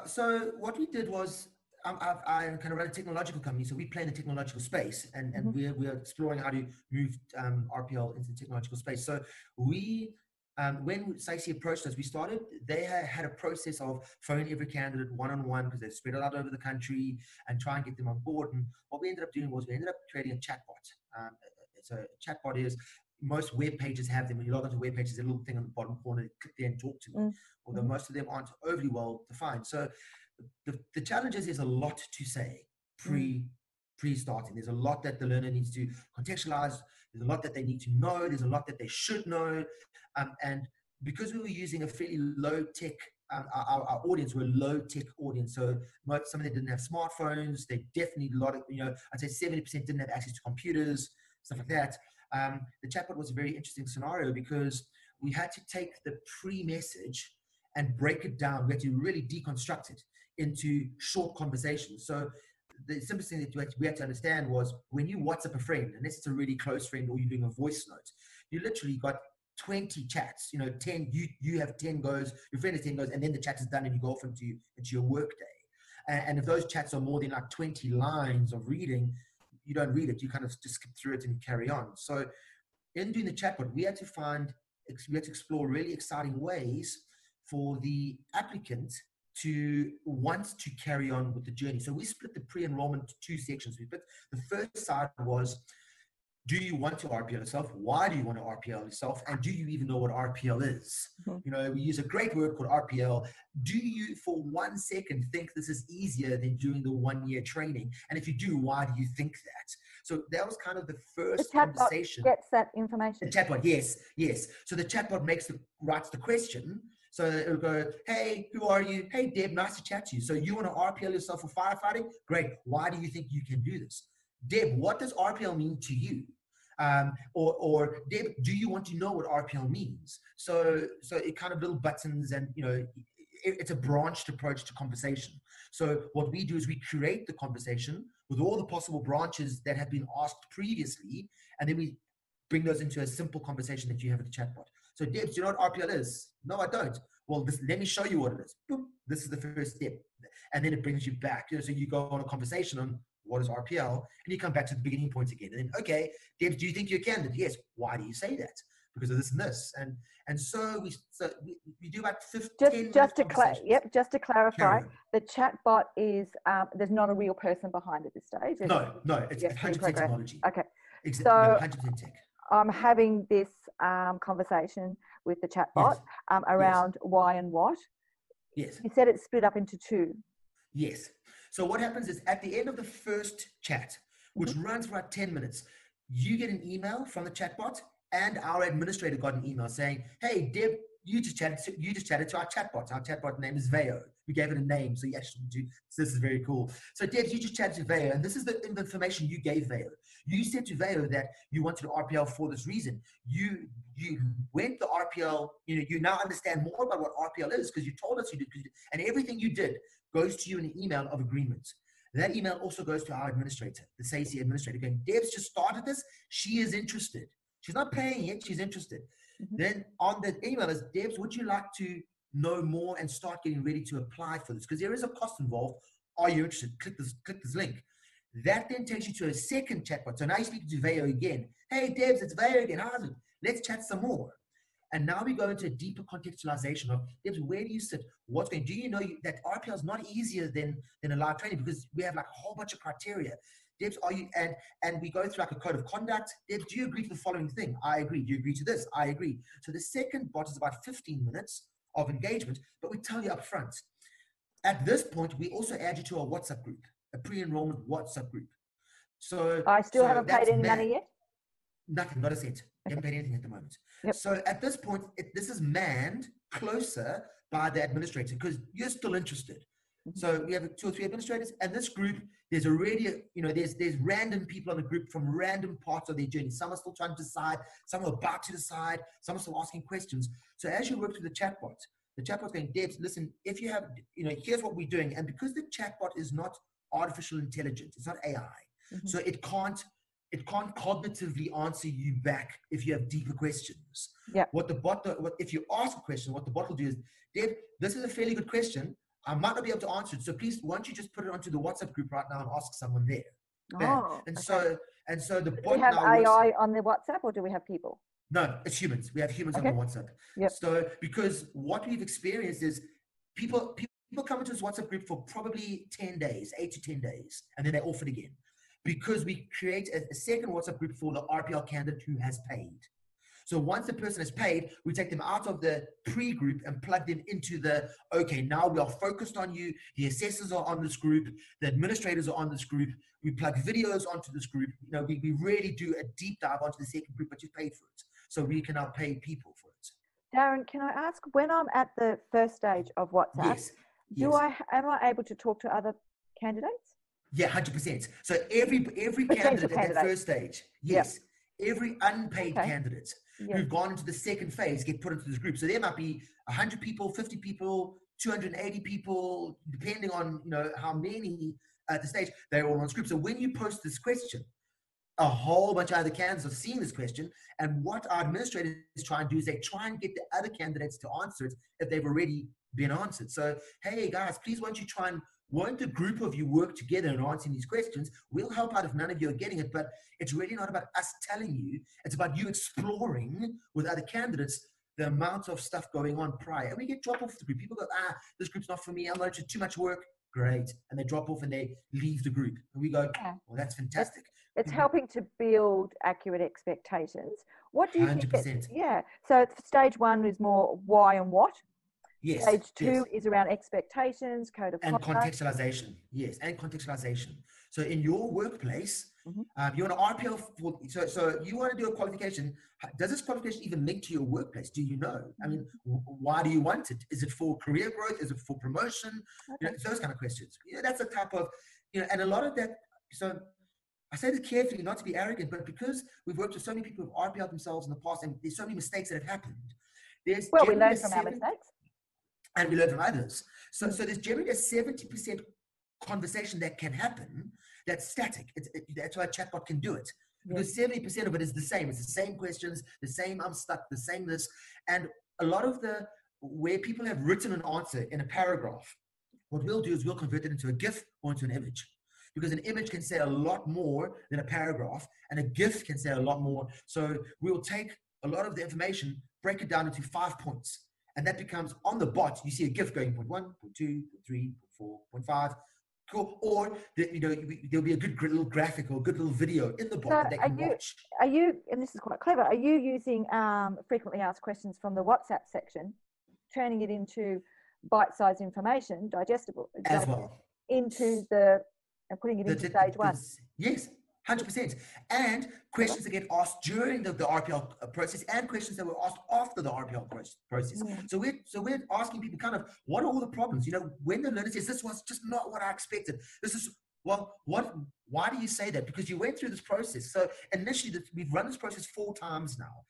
So what we did was, I kind of run a technological company, so we play in the technological space, and we're exploring how to move RPL into the technological space. So we, when SAIC approached us, they had a process of phoning every candidate one-on-one, because they're spread out over the country, and try and get them on board. And what we ended up doing was we ended up creating a chatbot. So a chatbot is, most web pages have them. When you log onto web pages, there's a little thing on the bottom corner, click there and talk to me. Although most of them aren't overly well defined. So the challenge is there's a lot to say pre-starting. There's a lot that the learner needs to contextualize. There's a lot that they need to know. There's a lot that they should know. And because we were using a fairly low-tech, our audience were a low-tech audience. So some of them didn't have smartphones. They definitely, I'd say 70% didn't have access to computers, stuff like that. The chatbot was a very interesting scenario, because we had to take the pre-message and break it down. We had to really deconstruct it into short conversations. So the simplest thing that we had to understand was, when you WhatsApp a friend, unless it's a really close friend or you're doing a voice note, you literally got 20 chats, 10, you have 10 goes, your friend has 10 goes, and then the chat is done and you go off into your work day. And if those chats are more than like 20 lines of reading, you don't read it, you kind of just skip through it and carry on. So in doing the chatbot, we had to explore really exciting ways for the applicant to want to carry on with the journey. So we split the pre-enrollment into two sections. The first side was, do you want to RPL yourself? Why do you want to RPL yourself? And do you even know what RPL is? We use a great word called RPL. Do you for 1 second think this is easier than doing the 1-year training? And if you do, why do you think that? So that was kind of the first conversation. The chatbot gets that information. The chatbot, yes. So the chatbot writes the question. So it'll go, hey, who are you? Hey, Deb, nice to chat to you. So you want to RPL yourself for firefighting? Great. Why do you think you can do this? Deb, what does RPL mean to you? Or Deb, do you want to know what RPL means? So it kind of little buttons, and it's a branched approach to conversation. So what we do is we create the conversation with all the possible branches that have been asked previously, and then we bring those into a simple conversation that you have with the chatbot. So Deb, do you know what RPL is? No, I don't. Well, let me show you what it is. Boom, this is the first step. And then it brings you back. So you go on a conversation on what is RPL, and you come back to the beginning point again. And then, okay, Deb, do you think you're a candidate? Yes. Why do you say that? Because of this and this. And so we do about 15 just to clarify, the chatbot is there's not a real person behind at this stage. No, it's 100% technology. Okay. Exactly, 100% tech. I'm having this conversation with the chatbot around why and what. Yes. You said it's split up into two. Yes. So what happens is, at the end of the first chat, which runs for about 10 minutes, you get an email from the chatbot, and our administrator got an email saying, hey, Deb, you just chatted to our chatbot. Our chatbot name is Veo. We gave it a name, so you actually do. So this is very cool. So Deb, you just chatted to Veo, and this is the information you gave Veo. You said to Veo that you wanted to RPL for this reason. You went the RPL. You now understand more about what RPL is, because you told us you did. And everything you did goes to you in an email of agreement. That email also goes to our administrator, the SAIC administrator, going, Deb's just started this. She is interested. She's not paying yet. She's interested. Then on the email is, Debs, would you like to know more and start getting ready to apply for this? Because there is a cost involved. Are you interested? Click this link. That then takes you to a second chatbot. So now you're speaking to Veo again. Hey, Debs, it's Veo again. How's it? Let's chat some more. And now we go into a deeper contextualization of, Debs, where do you sit? What's going? Do you know that RPL is not easier than a live training, because we have like a whole bunch of criteria. Debs, are you, and we go through like a code of conduct. Debs, do you agree to the following thing? I agree. Do you agree to this? I agree. So the second bot is about 15 minutes of engagement, but we tell you up front. At this point, we also add you to a WhatsApp group, a pre-enrollment WhatsApp group. So I still haven't paid any money yet? Nothing, not a cent. You haven't paid anything at the moment. Yep. So at this point, this is manned closer by the administrator, because you're still interested. So we have 2 or 3 administrators, and this group, there's already, there's random people on the group from random parts of their journey. Some are still trying to decide, some are about to decide, some are still asking questions. So as you work through the chatbot's going, Debs, listen, if you have, here's what we're doing. And because the chatbot is not artificial intelligence. It's not AI. So it can't cognitively answer you back if you have deeper questions. Yeah. If you ask a question, what the bot will do is, Deb, this is a fairly good question. I might not be able to answer it. So please, why don't you just put it onto the WhatsApp group right now and ask someone there. Oh, and okay. so the Do bot we have now AI on the WhatsApp, or do we have people? No, it's humans. We have humans on the WhatsApp. Yep. So because what we've experienced is people come into this WhatsApp group for probably 10 days, 8 to 10 days, and then they're off it again. Because we create a second WhatsApp group for the RPL candidate who has paid. So once the person has paid, we take them out of the pre-group and plug them into the, okay, now we are focused on you. The assessors are on this group. The administrators are on this group. We plug videos onto this group. You know, we really do a deep dive onto the second group, but you paid for it. So we can now pay people for it. Darryn, can I ask, when I'm at the first stage of WhatsApp, am I able to talk to other candidates? Yeah, 100%. So every candidate at that first stage, yes, every unpaid candidate who've gone into the second phase get put into this group. So there might be 100 people, 50 people, 280 people, depending on how many at the stage. They're all on this group. So when you post this question, a whole bunch of other candidates are seeing this question, and what our administrators try and do is they try and get the other candidates to answer it if they've already been answered. So, hey guys, please won't the group of you work together in answering these questions? We'll help out if none of you are getting it, but it's really not about us telling you. It's about you exploring with other candidates the amount of stuff going on prior. And we get drop off the group. People go, this group's not for me. I'm not too much work. Great. And they drop off and they leave the group. And we go, well, that's fantastic. It's helping to build accurate expectations. What do you 100%. think? So stage one is more why and what. Yes. Stage two is around expectations, code of conduct. And contextualization. Yes, and contextualization. So in your workplace, you want to RPL so you want to do a qualification. Does this qualification even link to your workplace? Do you know? I mean, why do you want it? Is it for career growth? Is it for promotion? Okay. Those kind of questions. That's a type of, and a lot of that. So I say this carefully, not to be arrogant, but because we've worked with so many people who've RPL'd themselves in the past, and there's so many mistakes that have happened. We learn from our mistakes. And we learn from others. So there's generally a 70% conversation that can happen that's static. That's why a chatbot can do it. Because 70% of it is the same. It's the same questions, the same I'm stuck, the same this. And a lot of where people have written an answer in a paragraph, what we'll do is we'll convert it into a GIF or into an image. Because an image can say a lot more than a paragraph, and a GIF can say a lot more. So we'll take a lot of the information, break it down into 5 points. And that becomes on the bot, you see a GIF going point 1, point 2, point 3, point 4, point 5. Cool. Or there'll be a good little graphic or a good little video in the bot that they can watch. Are you, and this is quite clever, are you using frequently asked questions from the WhatsApp section, turning it into bite-sized information, digestible, as well, into and putting it into stage one? Yes. 100%. And questions that get asked during the RPL process, and questions that were asked after the RPL process. So we're asking people kind of, what are all the problems? When the learner says, this was just not what I expected. This is, why do you say that? Because you went through this process. So initially we've run this process 4 times now.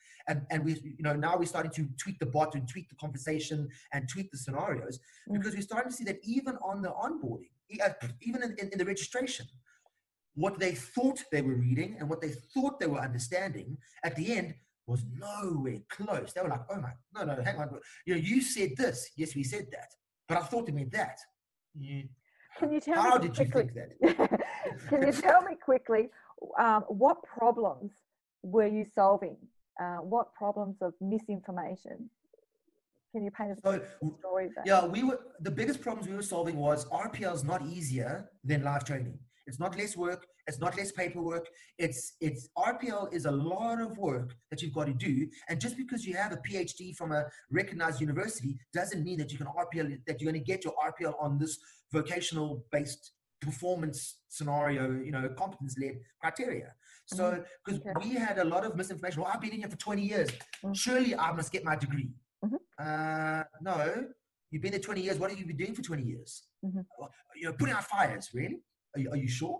And we, now we're starting to tweak the bot and tweak the conversation and tweak the scenarios, because we're starting to see that even on the onboarding, even in the registration, what they thought they were reading and what they thought they were understanding at the end was nowhere close. They were like, oh my, no, hang on. You said this. Yes, we said that. But I thought it meant that. Can you tell How me did you think that? Can you tell me quickly, what problems were you solving? What problems of misinformation? Can you paint a story of that? Yeah, the biggest problems we were solving was RPL is not easier than live training. It's not less work. It's not less paperwork. It's RPL is a lot of work that you've got to do. And just because you have a PhD from a recognized university doesn't mean that you can RPL, that you're going to get your RPL on this vocational based performance scenario, competence-led criteria. So, because we had a lot of misinformation. Well, I've been in here for 20 years. Surely I must get my degree. No, you've been there 20 years. What have you been doing for 20 years? Putting out fires, really? Are you sure?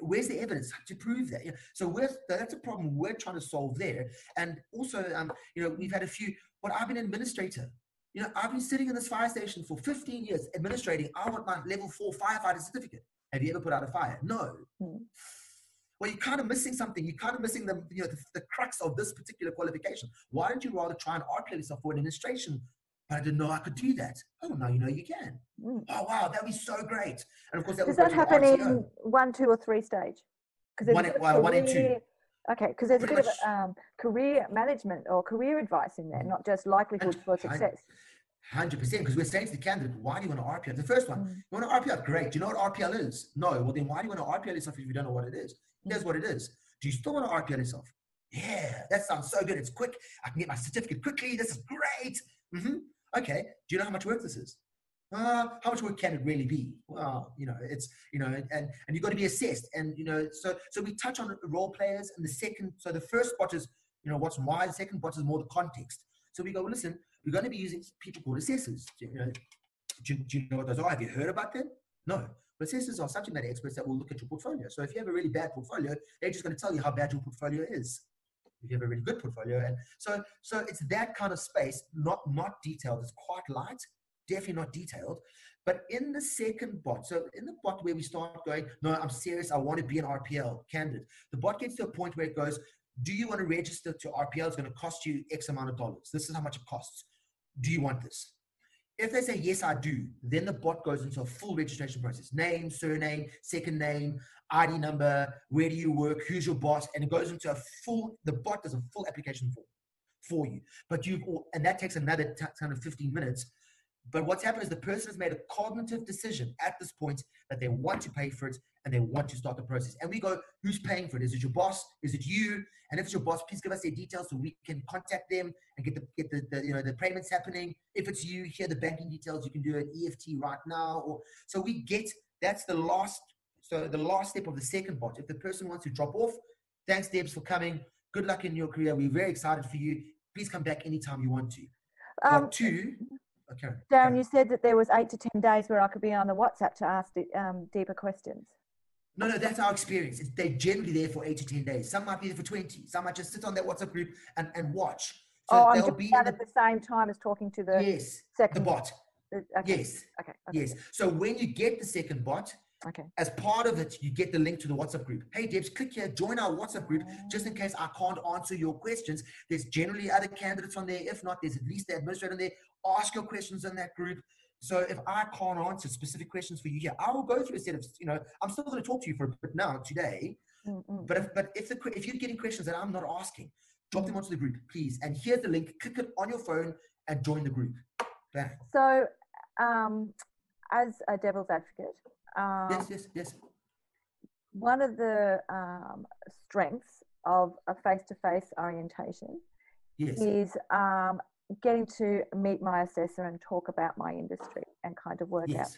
Where's the evidence to prove that? So that's a problem we're trying to solve there. And also, we've had a few. I've been an administrator. I've been sitting in this fire station for 15 years administrating. I want my level 4 firefighter certificate. Have you ever put out a fire? No. Well, you're kind of missing something. You're kind of missing the crux of this particular qualification. Why don't you rather try and RPL yourself for administration? But I didn't know I could do that. Oh, now you know you can. Oh, wow, that'd be so great. And of course, that does that happen in 1, 2, or 3 stage? One and two. Okay, because there's a bit of career management or career advice in there, not just likelihood for success. 100%, because we're saying to the candidate, why do you want to RPL? The first one, you want to RPL? Great. Do you know what RPL is? No. Well, then why do you want to RPL yourself if you don't know what it is? Here's what it is. Do you still want to RPL yourself? Yeah, that sounds so good. It's quick. I can get my certificate quickly. This is great. Okay. Do you know how much work this is? How much work can it really be? Well, it's, and you've got to be assessed. And, so we touch on role players, and the first spot is, what's why. The second spot is more the context. So we go, well, listen, we're going to be using people called assessors. Do you know what those are? Have you heard about them? No. But assessors are subject matter experts that will look at your portfolio. So if you have a really bad portfolio, they're just going to tell you how bad your portfolio is. If you have a really good portfolio. And so it's that kind of space, not detailed. It's quite light, definitely not detailed. But in the second bot, so in the bot where we start going, no, I'm serious, I want to be an RPL candidate. The bot gets to a point where it goes, do you want to register to RPL? It's going to cost you X amount of dollars. This is how much it costs. Do you want this? If they say, yes, I do, then the bot goes into a full registration process. Name, surname, second name, ID number, where do you work, who's your boss, and it goes into the bot does a full application form for you. And that takes another kind of 15 minutes. But what's happened is the person has made a cognitive decision at this point that they want to pay for it and they want to start the process. And we go, who's paying for it? Is it your boss? Is it you? And if it's your boss, please give us their details so we can contact them and get the payments happening. If it's you, here are the banking details. You can do an EFT right now. So we get, that's the last step of the second bot. If the person wants to drop off, thanks, Debs, for coming. Good luck in your career. We're very excited for you. Please come back anytime you want to. Bot two. Okay. Darryn, you said that there was 8 to 10 days where I could be on the WhatsApp to ask deeper questions. No, that's our experience. They're generally there for 8 to 10 days. Some might be there for 20. Some might just sit on that WhatsApp group and watch. So I'm doing that at the same time as talking to the second bot. Okay. Yes. Okay. Yes. So when you get the second bot, as part of it, you get the link to the WhatsApp group. Hey, Debs, click here, join our WhatsApp group, just in case I can't answer your questions. There's generally other candidates on there. If not, there's at least the administrator on there. Ask your questions in that group. So if I can't answer specific questions for you here, I will go through a set of, I'm still going to talk to you for a bit now today. But if you're getting questions that I'm not asking, drop them onto the group, please. And here's the link. Click it on your phone and join the group. Bang. So as a devil's advocate, yes. One of the strengths of a face-to-face orientation is getting to meet my assessor and talk about my industry and kind of work out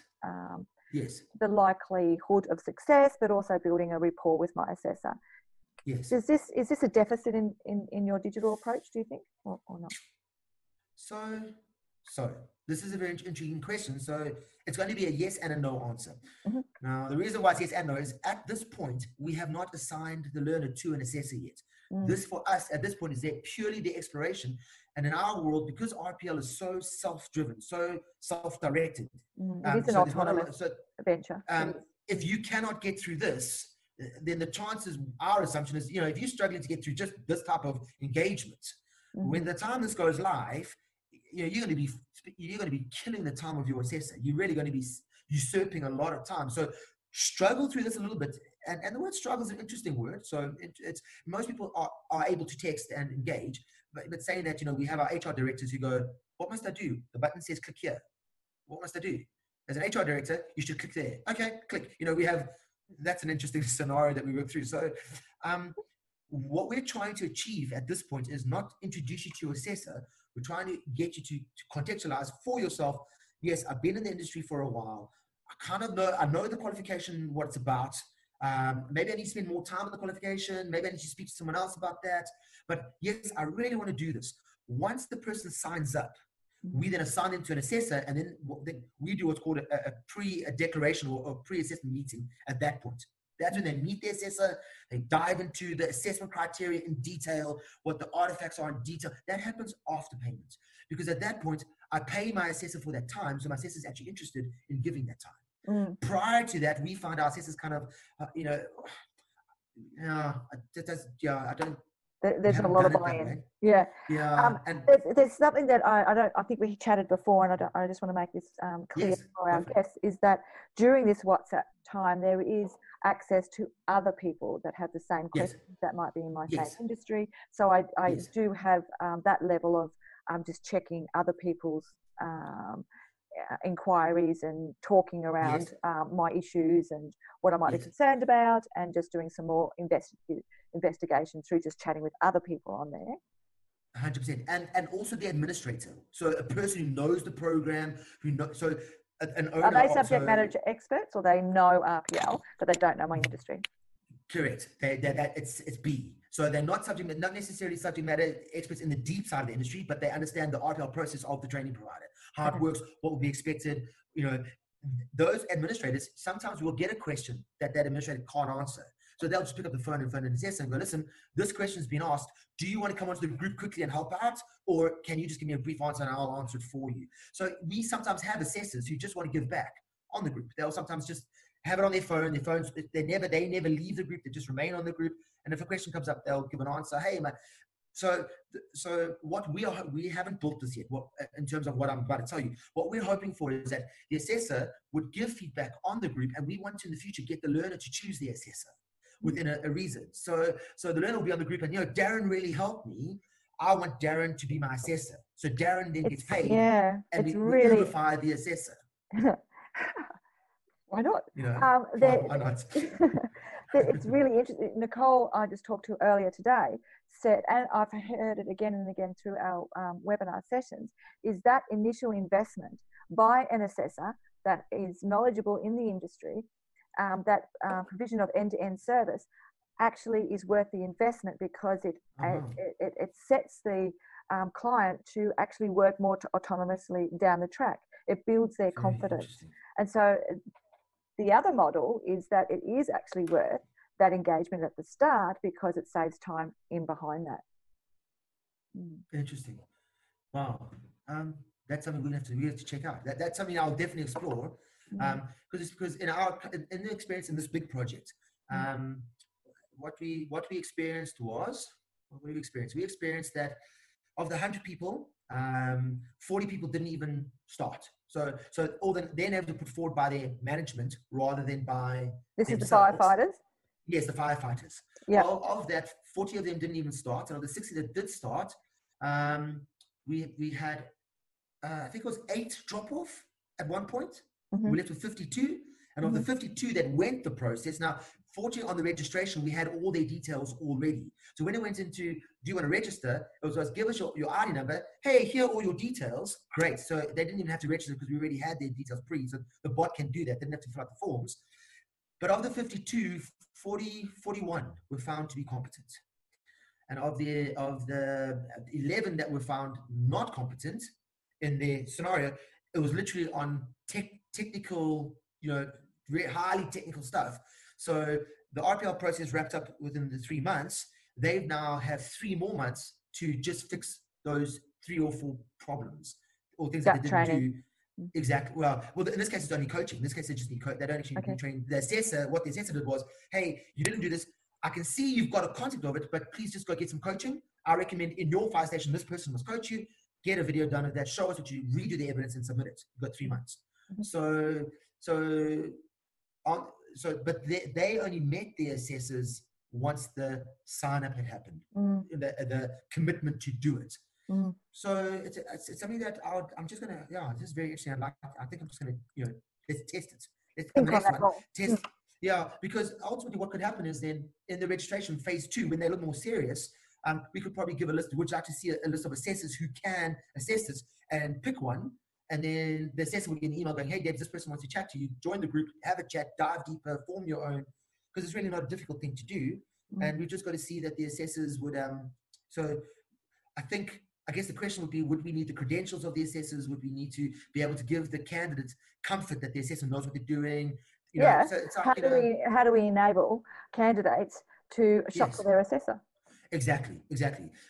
the likelihood of success, but also building a rapport with my assessor. Yes. Is this a deficit in your digital approach, do you think, or not? So this is a very interesting question. So it's going to be a yes and a no answer. Now, the reason why it's yes and no is at this point, we have not assigned the learner to an assessor yet. This for us at this point is purely the exploration. And in our world, because RPL is so self-driven, so self-directed, it is an autonomous venture. If you cannot get through this, then the chances, our assumption is, if you're struggling to get through just this type of engagement, when the time this goes live, you're going to be killing the time of your assessor. You're really going to be usurping a lot of time. So struggle through this a little bit. And the word struggle is an interesting word. So it's most people are able to text and engage, but saying that, we have our HR directors who go, what must I do? The button says click here. What must I do? As an HR director, you should click there. Okay, click. That's an interesting scenario that we work through. So what we're trying to achieve at this point is not introduce you to your assessor. We're trying to get you to contextualize for yourself. Yes, I've been in the industry for a while. I know the qualification, what it's about. Maybe I need to spend more time on the qualification. Maybe I need to speak to someone else about that. But yes, I really want to do this. Once the person signs up, we then assign them to an assessor, and then we do what's called a pre-declaration or pre-assessment meeting at that point. That's when they meet the assessor, they dive into the assessment criteria in detail, what the artifacts are in detail. That happens after payment. Because at that point, I pay my assessor for that time, so my assessor is actually interested in giving that time. Prior to that, we found our assessors kind of, I don't. There's a lot of buy-in. Yeah. And there's something that I think we chatted before, and I just want to make this clear for our guests, is that during this WhatsApp time, there is access to other people that have the same questions that might be in my same industry. So I do have that level of just checking other people's inquiries and talking around my issues and what I might be concerned about, and just doing some more investigation through just chatting with other people on there. 100%. And also the administrator. So a person who knows the program, so an owner. Are they subject matter experts, or they know RPL, but they don't know my industry? Correct. It's B. So they're not necessarily subject matter experts in the deep side of the industry, but they understand the RTL process of the training provider, how it works, what will be expected. Those administrators, sometimes will get a question that administrator can't answer. So they'll just pick up the phone and assessor and go, listen, this question's been asked. Do you want to come onto the group quickly and help out? Or can you just give me a brief answer and I'll answer it for you? So we sometimes have assessors who just want to give back on the group. They'll sometimes just have it on their phone. Their phones, they never leave the group. They just remain on the group. And if a question comes up, they'll give an answer. Hey, man. So what we haven't built this yet. In terms of what I'm about to tell you, what we're hoping for is that the assessor would give feedback on the group, and we want to in the future get the learner to choose the assessor within a reason. So the learner will be on the group, and Darryn really helped me. I want Darryn to be my assessor. So Darryn then gets paid, and we unify the assessor. Why not? Why not? It's really interesting. Nicole, I just talked to earlier today, said, and I've heard it again and again through our webinar sessions, is that initial investment by an assessor that is knowledgeable in the industry, that provision of end-to-end service actually is worth the investment, because it sets the client to actually work more autonomously down the track. It builds their confidence. And so the other model is that it is actually worth that engagement at the start, because it saves time in behind that. Interesting. Wow. That's something we have to check out. That's something I'll definitely explore. Because in the experience in this big project, what we experienced was, we experienced that of the 100 people, 40 people didn't even start. So all their names were put forward by their management rather than by themselves. Is the firefighters? Yes, the firefighters. Yeah. Of that, 40 of them didn't even start. And of the 60 that did start, we had I think it was 8 drop off at one point. We left with 52, and of the 52 that went the process, now fortunately on the registration we had all their details already. So when it went into, do you want to register, it was give us your ID number. Hey, here are all your details. Great. So they didn't even have to register because we already had their details pre. So the bot can do that. They didn't have to fill out the forms. But of the 52, 41 were found to be competent. And of the 11 that were found not competent in their scenario, it was literally on technical, highly technical stuff. So the RPL process wrapped up within the 3 months. They now have 3 more months to just fix those 3 or 4 problems or things that they didn't do. Exactly. Well, in this case, it's only coaching. In this case, they just need They don't actually need training. The assessor, what the assessor did was, hey, you didn't do this. I can see you've got a concept of it, but please just go get some coaching. I recommend in your fire station, this person must coach you. Get a video done of that. Show us what you redo the evidence and submit it. You've got 3 months. But they only met the assessors once the sign up had happened, the commitment to do it. So it's something that I'm just gonna, this is very interesting. I think I'm just gonna, let's test it. Because ultimately what could happen is then in the registration phase 2, when they look more serious, we could probably give a list. Would you like to see a list of assessors who can assess this, and pick one? And then the assessor would get an email going, hey, Dave, this person wants to chat to you. Join the group, have a chat, dive deeper, form your own, because it's really not a difficult thing to do. And we've just got to see that the assessors would, so I guess the question would be, would we need the credentials of the assessors? Would we need to be able to give the candidates comfort that the assessor knows what they're doing? So it's like, how do we enable candidates to shop for their assessor? Exactly.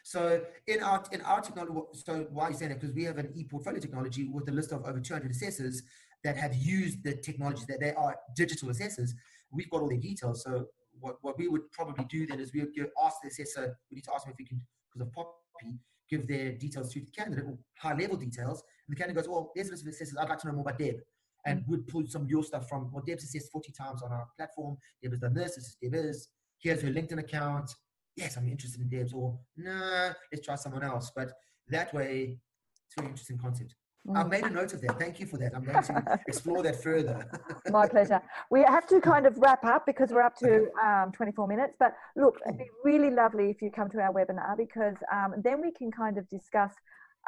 So in our technology, so why are you saying that? Because we have an e-portfolio technology with a list of over 200 assessors, that have used the technology, that they are digital assessors, we've got all their details. So what we would probably do then is we would ask the assessor, we need to ask them if we can, because of Poppy, give their details to the candidate, or high-level details, and the candidate goes, well, there's a list of assessors, I'd like to know more about Deb. And we'd pull some of your stuff from, well, Deb's assessed 40 times on our platform, Deb has done this is Deb is, here's her LinkedIn account, yes, I'm interested in Deb's, or nah, let's try someone else. But that way, it's a very interesting concept. I've made a note of that. Thank you for that. I'm going to explore that further. My pleasure. We have to kind of wrap up because we're up to 24 minutes. But look, it'd be really lovely if you come to our webinar, because then we can kind of discuss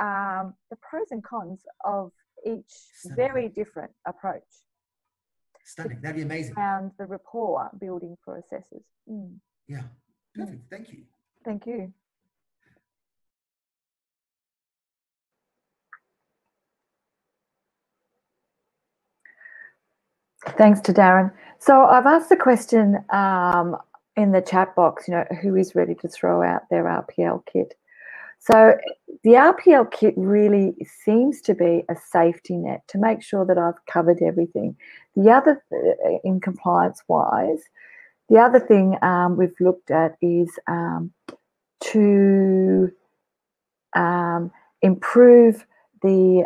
the pros and cons of each very different approach. Stunning. That'd be amazing. And the rapport building for assessors. Yeah. Perfect. Thank you. Thank you. Thanks to Darren. So I've asked the question in the chat box, who is ready to throw out their RPL kit? So the RPL kit really seems to be a safety net to make sure that I've covered everything. The other, in compliance-wise, the other thing we've looked at is to improve the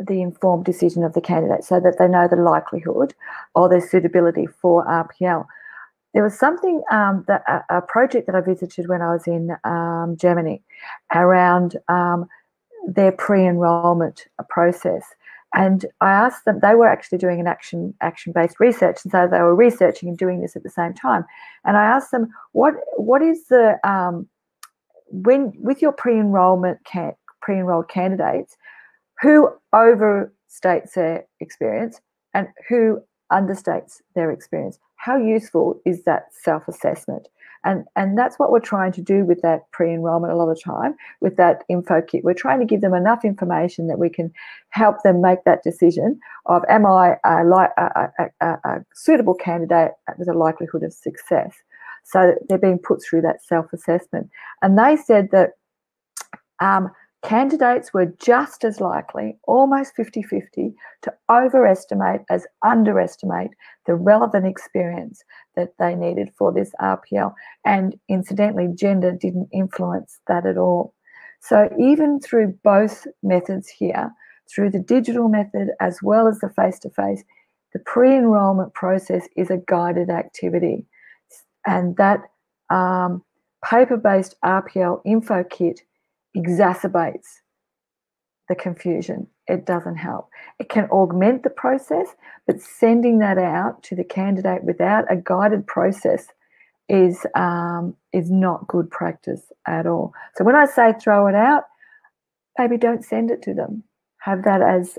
informed decision of the candidate so that they know the likelihood or their suitability for RPL. There was something, a project that I visited when I was in Germany around their pre-enrolment process. And I asked them, they were actually doing an action-based research, and so they were researching and doing this at the same time. And I asked them, what is the, with your pre-enrolled candidates, who overstates their experience and who understates their experience? How useful is that self-assessment? And that's what we're trying to do with that pre-enrollment a lot of the time, with that info kit. We're trying to give them enough information that we can help them make that decision of, am I a suitable candidate with a likelihood of success? So they're being put through that self-assessment. And they said that candidates were just as likely, almost 50-50, to overestimate as underestimate the relevant experience that they needed for this RPL. And incidentally, gender didn't influence that at all. So even through both methods here, through the digital method as well as the face-to-face, the pre-enrolment process is a guided activity. And that paper-based RPL info kit exacerbates the confusion. It doesn't help. It can augment the process, but sending that out to the candidate without a guided process is not good practice at all. So when I say throw it out, maybe don't send it to them. Have that as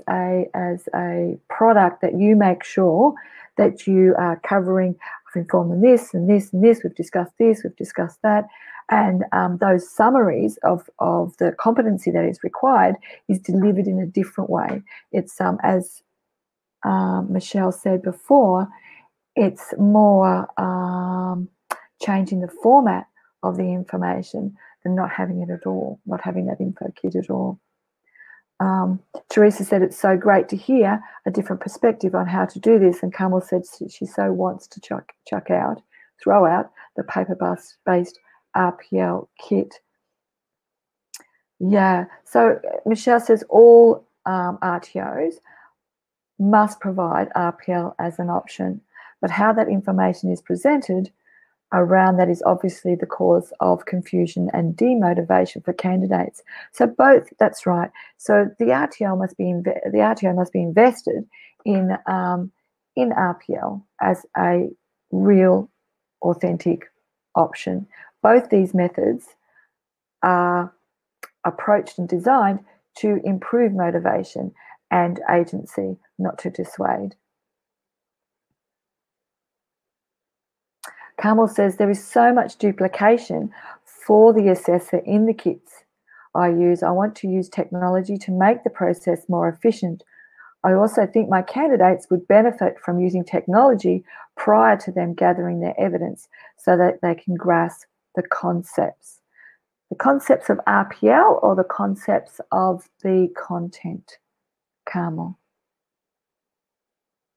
a product that you make sure that you are covering. I've informed them this and this and this. We've discussed this. We've discussed that. And those summaries of the competency that is required is delivered in a different way. It's, as Michelle said before, it's more changing the format of the information than not having it at all, not having that info kit at all. Teresa said it's so great to hear a different perspective on how to do this, and Carmel said she so wants to throw out the paper-based RPL kit. Yeah, so Michelle says all RTOs must provide RPL as an option, but how that information is presented around that is obviously the cause of confusion and demotivation for candidates. So both, that's right. So the RTO must be invested in RPL as a real, authentic option. Both these methods are approached and designed to improve motivation and agency, not to dissuade. Carmel says there is so much duplication for the assessor in the kits I use. I want to use technology to make the process more efficient. I also think my candidates would benefit from using technology prior to them gathering their evidence so that they can grasp the concepts. The concepts of RPL or the concepts of the content, Carmel?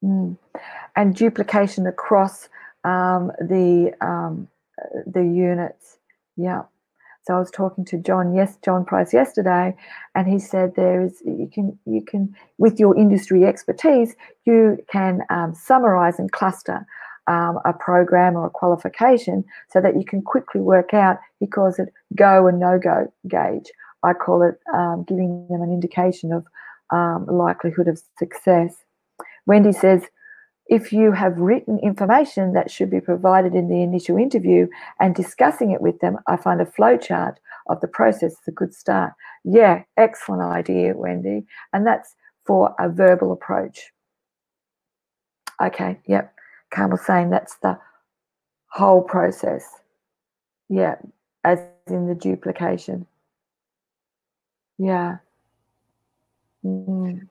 And duplication across the units. Yeah. So I was talking to John Price yesterday, and he said you can with your industry expertise, you can summarize and cluster a program or a qualification so that you can quickly work out. He calls it go and no go gauge. I call it giving them an indication of likelihood of success. Wendy says, if you have written information that should be provided in the initial interview and discussing it with them, I find a flowchart of the process is a good start. Yeah, excellent idea, Wendy. And that's for a verbal approach. Okay, yep. Carmel's saying that's the whole process. Yeah, as in the duplication. Yeah.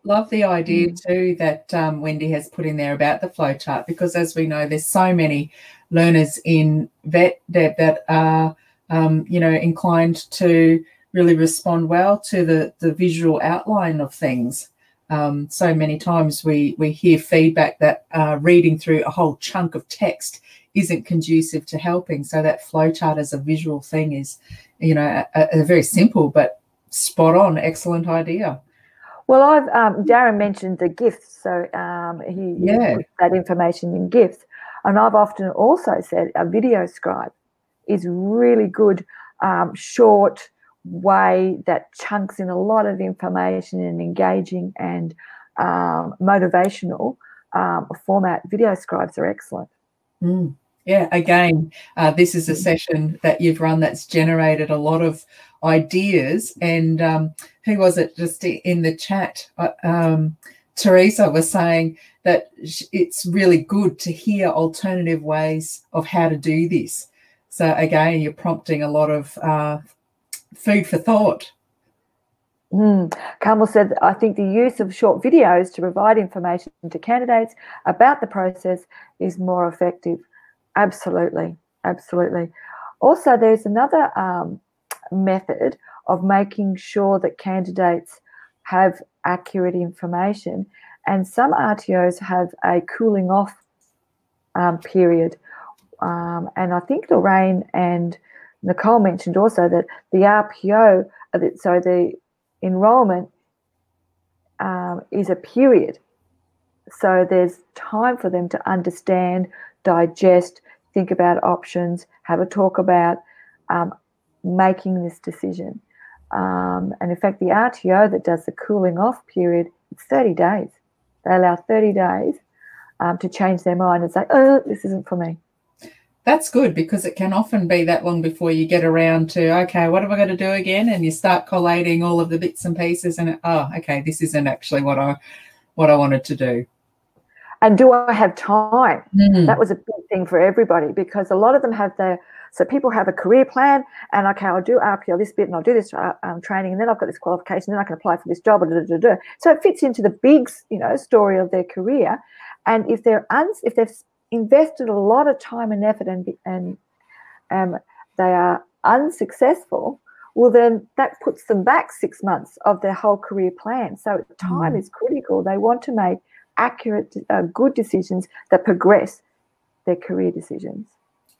Love the idea too that Wendy has put in there about the flowchart, because as we know, there's so many learners in vet that are inclined to really respond well to the visual outline of things. So many times we hear feedback that reading through a whole chunk of text isn't conducive to helping. So that flowchart as a visual thing is, a very simple but spot on, excellent idea. Well, Darryn mentioned the GIFs, so he put that information in GIFs. And I've often also said a video scribe is really good, short way that chunks in a lot of information and engaging and motivational format. Video scribes are excellent. Yeah, again, this is a session that you've run that's generated a lot of ideas. And who was it just in the chat? Teresa was saying that it's really good to hear alternative ways of how to do this. So again, you're prompting a lot of food for thought. Carmel said, I think the use of short videos to provide information to candidates about the process is more effective. Absolutely, absolutely. Also, there's another method of making sure that candidates have accurate information, and some RTOs have a cooling off period. And I think Lorraine and Nicole mentioned also that the RPO, so the enrolment is a period. So there's time for them to understand, digest, think about options, have a talk about making this decision. And in fact, the RTO that does the cooling off period, it's 30 days. They allow 30 days to change their mind and say, oh, this isn't for me. That's good, because it can often be that long before you get around to, okay, what have I got to do again? And you start collating all of the bits and pieces and, oh, okay, this isn't actually what I wanted to do. And do I have time? That was a big thing for everybody, because a lot of them have so people have a career plan and, okay, I'll do RPL this bit and I'll do this training, and then I've got this qualification, then I can apply for this job. So it fits into the big, story of their career. And if they've invested a lot of time and effort and they are unsuccessful, well, then that puts them back 6 months of their whole career plan. So time is critical. They want to make accurate, good decisions that progress their career decisions.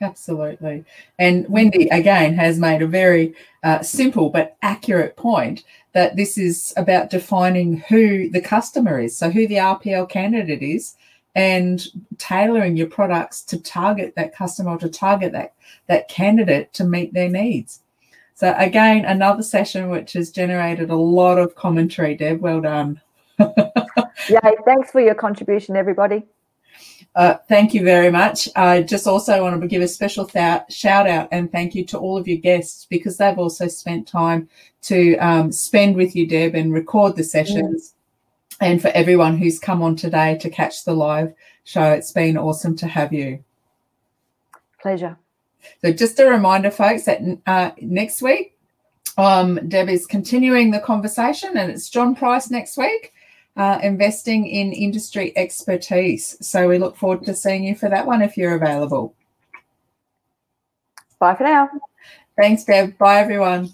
Absolutely. And Wendy, again, has made a very simple but accurate point that this is about defining who the customer is, so who the RPL candidate is, and tailoring your products to target that customer, or to target that candidate to meet their needs. So again, another session which has generated a lot of commentary. Deb, well done. Yay, thanks for your contribution, everybody. Thank you very much. I just also want to give a special shout out and thank you to all of your guests, because they've also spent time to spend with you, Deb, and record the sessions. And for everyone who's come on today to catch the live show, it's been awesome to have you. Pleasure. So just a reminder, folks, that next week, Deb is continuing the conversation, and it's John Price next week, investing in industry expertise. So we look forward to seeing you for that one if you're available. Bye for now. Thanks, Deb. Bye, everyone.